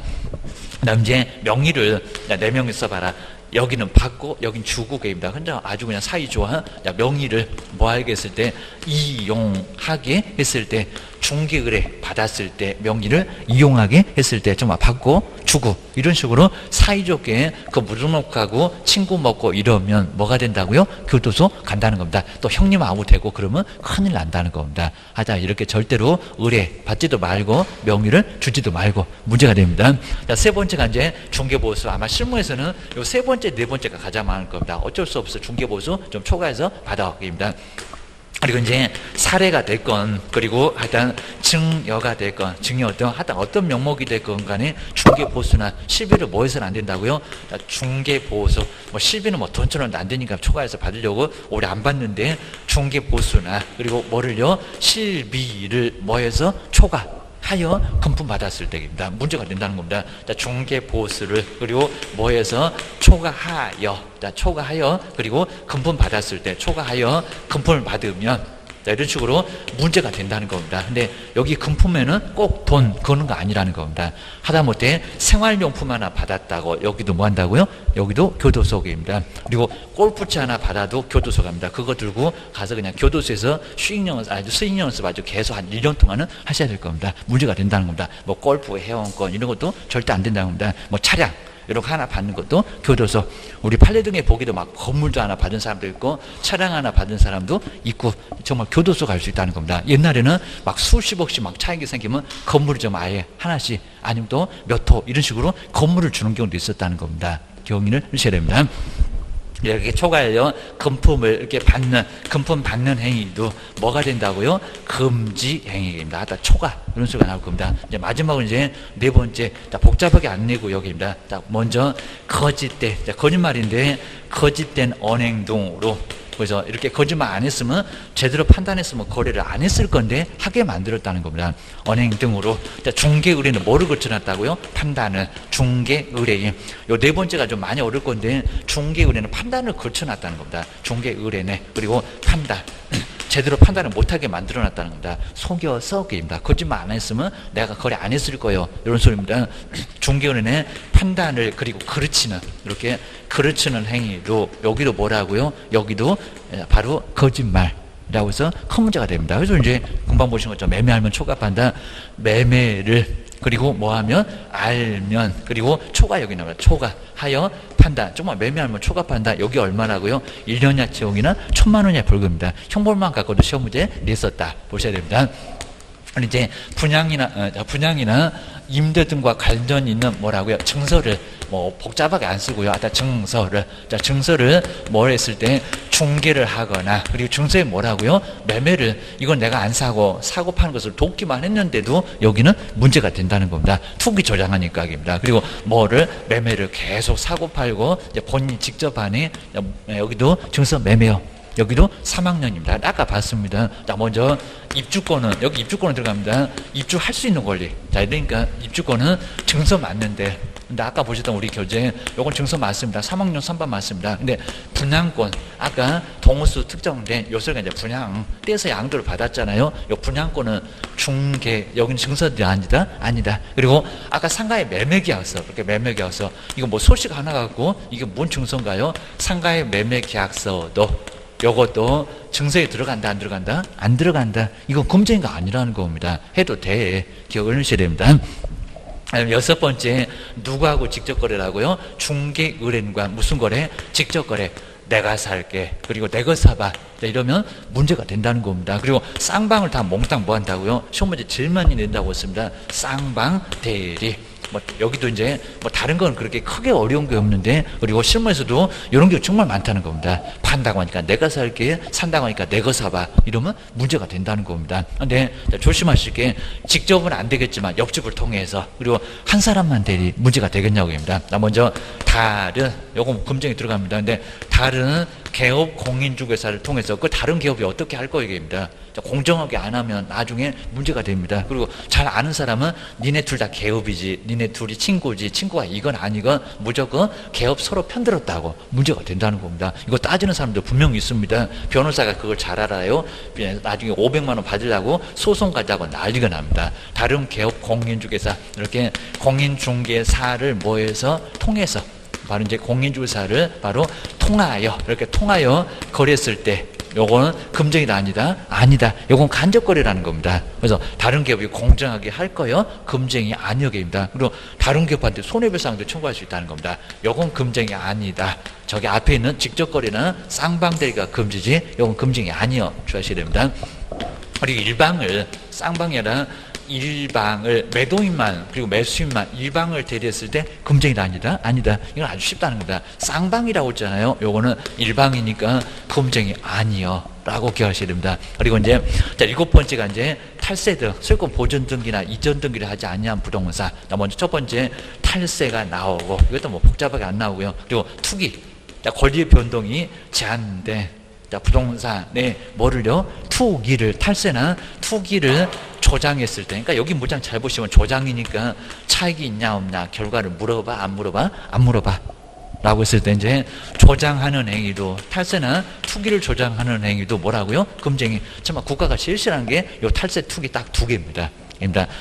그다음 이제 명의를 4명이 써봐라. 여기는 받고 여긴 주고 게임이다. 혼자 아주 그냥 사이 좋아. 명의를 뭐 하게 했을 때 이용하게 했을 때 중개 의뢰 받았을 때 명의를 이용하게 했을 때 정말 받고 주고 이런 식으로 사이좋게 그 무등록하고 친구 먹고 이러면 뭐가 된다고요? 교도소 간다는 겁니다. 또 형님하고 되고 그러면 큰일 난다는 겁니다. 하자 이렇게 절대로 의뢰 받지도 말고 명의를 주지도 말고 문제가 됩니다. 자, 세 번째가 이제 중개보수. 아마 실무에서는 요 세 번째, 네 번째가 가장 많을 겁니다. 어쩔 수 없어 중개보수 좀 초과해서 받아왔습니다. 그리고 이제 사례가 됐건 그리고 하여튼 증여가 됐건 증여 어떤 명목이 됐건 간에 중개보수나 실비를 뭐 해서는 안 된다고요? 중개보수 뭐 실비는 뭐 돈처럼 안 되니까 초과해서 받으려고 오래 안 받는데 중개보수나 그리고 뭐를요? 실비를 뭐 해서 초과 하여 금품 받았을 때입니다. 문제가 된다는 겁니다. 자, 중개 보수를 그리고 뭐해서 초과하여, 자, 초과하여 그리고 금품 받았을 때 초과하여 금품을 받으면, 자, 이런 식으로 문제가 된다는 겁니다. 근데 여기 금품에는 꼭 돈 거는 거 아니라는 겁니다. 하다못해 생활용품 하나 받았다고 여기도 뭐 한다고요? 여기도 교도소입니다. 그리고 골프채 하나 받아도 교도소 갑니다. 그거 들고 가서 그냥 교도소에서 수익 연습 아주 계속 한 1년 동안은 하셔야 될 겁니다. 문제가 된다는 겁니다. 뭐 골프, 회원권 이런 것도 절대 안 된다는 겁니다. 뭐 차량 이런 거 하나 받는 것도 교도소. 우리 판례등에 보기도 막 건물도 하나 받은 사람도 있고 차량 하나 받은 사람도 있고 정말 교도소 갈 수 있다는 겁니다. 옛날에는 막 수십억씩 막 차익이 생기면 건물을 좀 아예 하나씩 아니면 또 몇 호 이런 식으로 건물을 주는 경우도 있었다는 겁니다. 경위를 하셔야 됩니다. 이렇게 초과하여 금품을 이렇게 받는, 금품 받는 행위도 뭐가 된다고요? 금지 행위입니다. 하다 초과 이런 소리가 나올 겁니다. 이제 마지막으로 이제 네 번째, 자, 복잡하게 안 내고 여기입니다. 자, 먼저 거짓된, 자, 거짓말인데 거짓된 언행동으로. 그래서 이렇게 거짓말 안 했으면 제대로 판단했으면 거래를 안 했을 건데 하게 만들었다는 겁니다. 언행 등으로. 중개 의뢰는 뭐를 거쳐놨다고요? 판단을. 중개 의뢰인. 요 네 번째가 좀 많이 어려울 건데 중개 의뢰는 판단을 거쳐놨다는 겁니다. 중개 의뢰네. 그리고 판단. 제대로 판단을 못하게 만들어놨다는 겁니다. 속여서 게임이다. 거짓말 안 했으면 내가 거래 안 했을 거예요. 이런 소리입니다. 중개원의 판단을 그리고 그르치는, 이렇게 그르치는 행위도 여기도 뭐라고요? 여기도 바로 거짓말이라고 해서 큰 문제가 됩니다. 그래서 이제 금방 보신 것처럼 매매하면 초과한다. 매매를 그리고 뭐하면 알면 그리고 초과 여기 나옵니다. 초과하여 판단. 정말 매매하면 초과한다. 여기 얼마라고요? 1년이나 채용이나 1,000만 원이나 벌금입니다. 형벌만 갖고도 시험 문제 냈었다 보셔야 됩니다. 이제 분양이나 임대 등과 관련 있는 뭐라고요? 증서를 뭐 복잡하게 안 쓰고요. 증서를 뭘 했을 때 중개를 하거나 그리고 증서에 뭐라고요? 매매를 이건 내가 안 사고 파는 것을 돕기만 했는데도 여기는 문제가 된다는 겁니다. 투기 조장하니까 입니다. 그리고 뭐를 매매를 계속 사고 팔고 이제 본인이 직접 하니 여기도 증서 매매요. 여기도 3학년입니다. 아까 봤습니다. 자, 먼저 입주권은, 여기 입주권은 들어갑니다. 입주할 수 있는 권리. 자, 그러니까 입주권은 증서 맞는데, 근데 아까 보셨던 우리 교재, 요건 증서 맞습니다. 3학년 3반 맞습니다. 근데 분양권, 아까 동호수 특정된 요소가 이제 분양, 떼서 양도를 받았잖아요. 요 분양권은 중개, 여기는 증서도 아니다? 아니다. 그리고 아까 상가의 매매계약서, 그렇게 매매계약서, 이거 뭐 소식 하나 갖고, 이게 뭔 증서인가요? 상가의 매매계약서도 요것도 증서에 들어간다 안 들어간다? 안 들어간다. 이건 금쟁이가 아니라는 겁니다. 해도 돼. 기억을 하셔야 됩니다. 여섯 번째, 누구하고 직접 거래라고요? 중개 의뢰인과 무슨 거래? 직접 거래. 내가 살게. 그리고 내가 사봐. 이러면 문제가 된다는 겁니다. 그리고 쌍방을 다 몽땅 뭐 한다고요? 시험 문제 제일 많이 낸다고 했습니다. 쌍방 대리. 뭐 여기도 이제 뭐 다른 건 그렇게 크게 어려운 게 없는데, 그리고 실무에서도 이런 게 정말 많다는 겁니다. 판다고 하니까 내가 살게, 산다고 하니까 내가 사봐. 이러면 문제가 된다는 겁니다. 근데 조심하실 게, 직접은 안 되겠지만 옆집을 통해서, 그리고 한 사람만 대리 문제가 되겠냐고입니다. 먼저 다른, 요거 금정이 들어갑니다. 근데 다른 개업 공인중개사를 통해서 그 다른 기업이 어떻게 할 거입니다. 공정하게 안 하면 나중에 문제가 됩니다. 그리고 잘 아는 사람은 니네 둘 다 개업이지, 니네 둘이 친구지, 친구가 이건 아니건 무조건 개업 서로 편들었다고 문제가 된다는 겁니다. 이거 따지는 사람도 분명히 있습니다. 변호사가 그걸 잘 알아요. 나중에 500만 원 받으려고 소송 가자고 난리가 납니다. 다른 개업 공인중개사, 이렇게 공인중개사를 뭐해서 통해서, 바로 이제 공인중개사를 바로 통하여, 이렇게 통하여 거래했을 때 요거는 금쟁이다 아니다? 아니다. 요건 간접거래라는 겁니다. 그래서 다른 기업이 공정하게 할 거요? 금쟁이 아니여입니다. 그리고 다른 기업한테 손해배상도 청구할 수 있다는 겁니다. 요건 금쟁이 아니다. 저기 앞에 있는 직접거래는 쌍방대리가 금지지, 요건 금쟁이 아니여 주하셔야 됩니다. 그리고 일방을, 쌍방이 아니라 일방을, 매도인만 그리고 매수인만 일방을 대리했을 때 금쟁이다 아니다? 아니다. 이건 아주 쉽다는 겁니다. 쌍방이라고 했잖아요. 요거는 일방이니까 금쟁이 아니요 라고 기억하셔야 됩니다. 그리고 이제 자, 7번째가 이제 탈세 등 소유권 보존 등기나 이전 등기를 하지 아니한 부동산. 먼저 첫 번째 탈세가 나오고, 이것도 뭐 복잡하게 안 나오고요. 그리고 투기, 권리의 변동이 제한된 부동산에 뭐를요? 투기를, 탈세나 투기를 조장했을 때, 그러니까 여기 문장 잘 보시면 조장이니까 차익이 있냐 없냐 결과를 물어봐 안 물어봐? 안 물어봐 라고 했을 때 이제 조장하는 행위도, 탈세나 투기를 조장하는 행위도 뭐라고요? 금쟁이. 정말 국가가 제일 싫어하는 게 요 탈세 투기 딱 두 개입니다.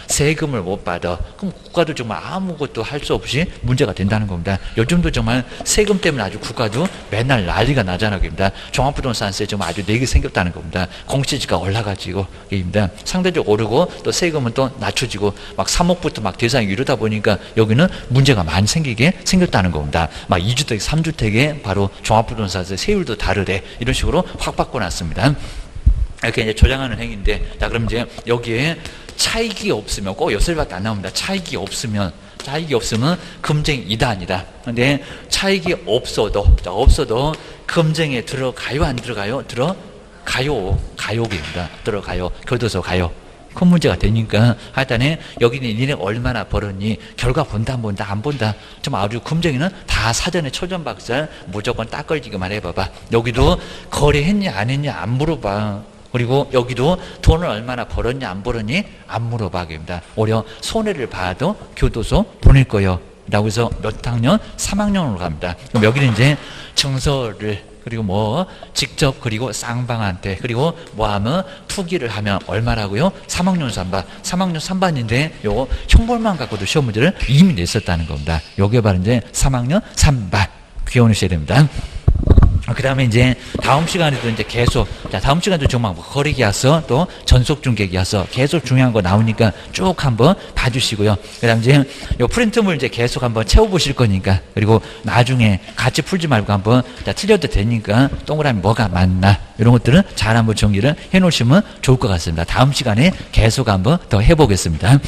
세금을 못 받아. 그럼 국가도 정말 아무것도 할 수 없이 문제가 된다는 겁니다. 요즘도 정말 세금 때문에 아주 국가도 맨날 난리가 나잖아요. 종합부동산세 정말 아주 내게 생겼다는 겁니다. 공시지가 올라가지고 입니다. 상대적으로 오르고 또 세금은 또 낮춰지고 막 3억부터 막 대상이 이러다 보니까 여기는 문제가 많이 생겼다는 겁니다. 막 2주택, 3주택에 바로 종합부동산세 세율도 다르대. 이런 식으로 확 바꿔놨습니다. 이렇게 이제 조장하는 행위인데, 자, 그럼 이제 여기에 차익이 없으면, 꼭 요소리밖에 안 나옵니다. 차익이 없으면 금쟁이다 아니다. 근데 차익이 없어도 금쟁이에 들어가요 안 들어가요? 가요입니다. 들어가요. 교도소 가요. 큰 문제가 되니까 하여튼에 여기는 니네 얼마나 벌었니? 결과 본다 안 본다 안 본다. 좀 아주 금쟁이는 다 사전에 초전박살 무조건 딱 걸리기만 해봐봐. 여기도 거래했냐 안 했냐 안 물어봐. 그리고 여기도 돈을 얼마나 벌었냐 안 벌었니 안 물어봐입니다. 오히려 손해를 봐도 교도소 보낼 거예요 라고 해서 몇 학년? 3학년으로 갑니다. 그럼 여기는 이제 증서를 그리고 뭐 직접 그리고 쌍방한테 그리고 뭐 하면 투기를 하면 얼마라고요? 3학년 3반인데 요거 형벌만 갖고도 시험 문제를 이미 냈었다는 겁니다. 요게 바로 이제 3학년 3반 귀여우셔야 됩니다. 그 다음에 이제 다음 시간에도 이제 계속, 자, 다음 시간도 정말 뭐 거래계약서 또 전속중개계약서 계속 중요한 거 나오니까 쭉 한번 봐주시고요. 그 다음 이제 요 프린트물 이제 계속 한번 채워보실 거니까, 그리고 나중에 같이 풀지 말고 한번, 자, 틀려도 되니까 동그라미 뭐가 맞나, 이런 것들은 잘 한번 정리를 해 놓으시면 좋을 것 같습니다. 다음 시간에 계속 한번 더 해보겠습니다.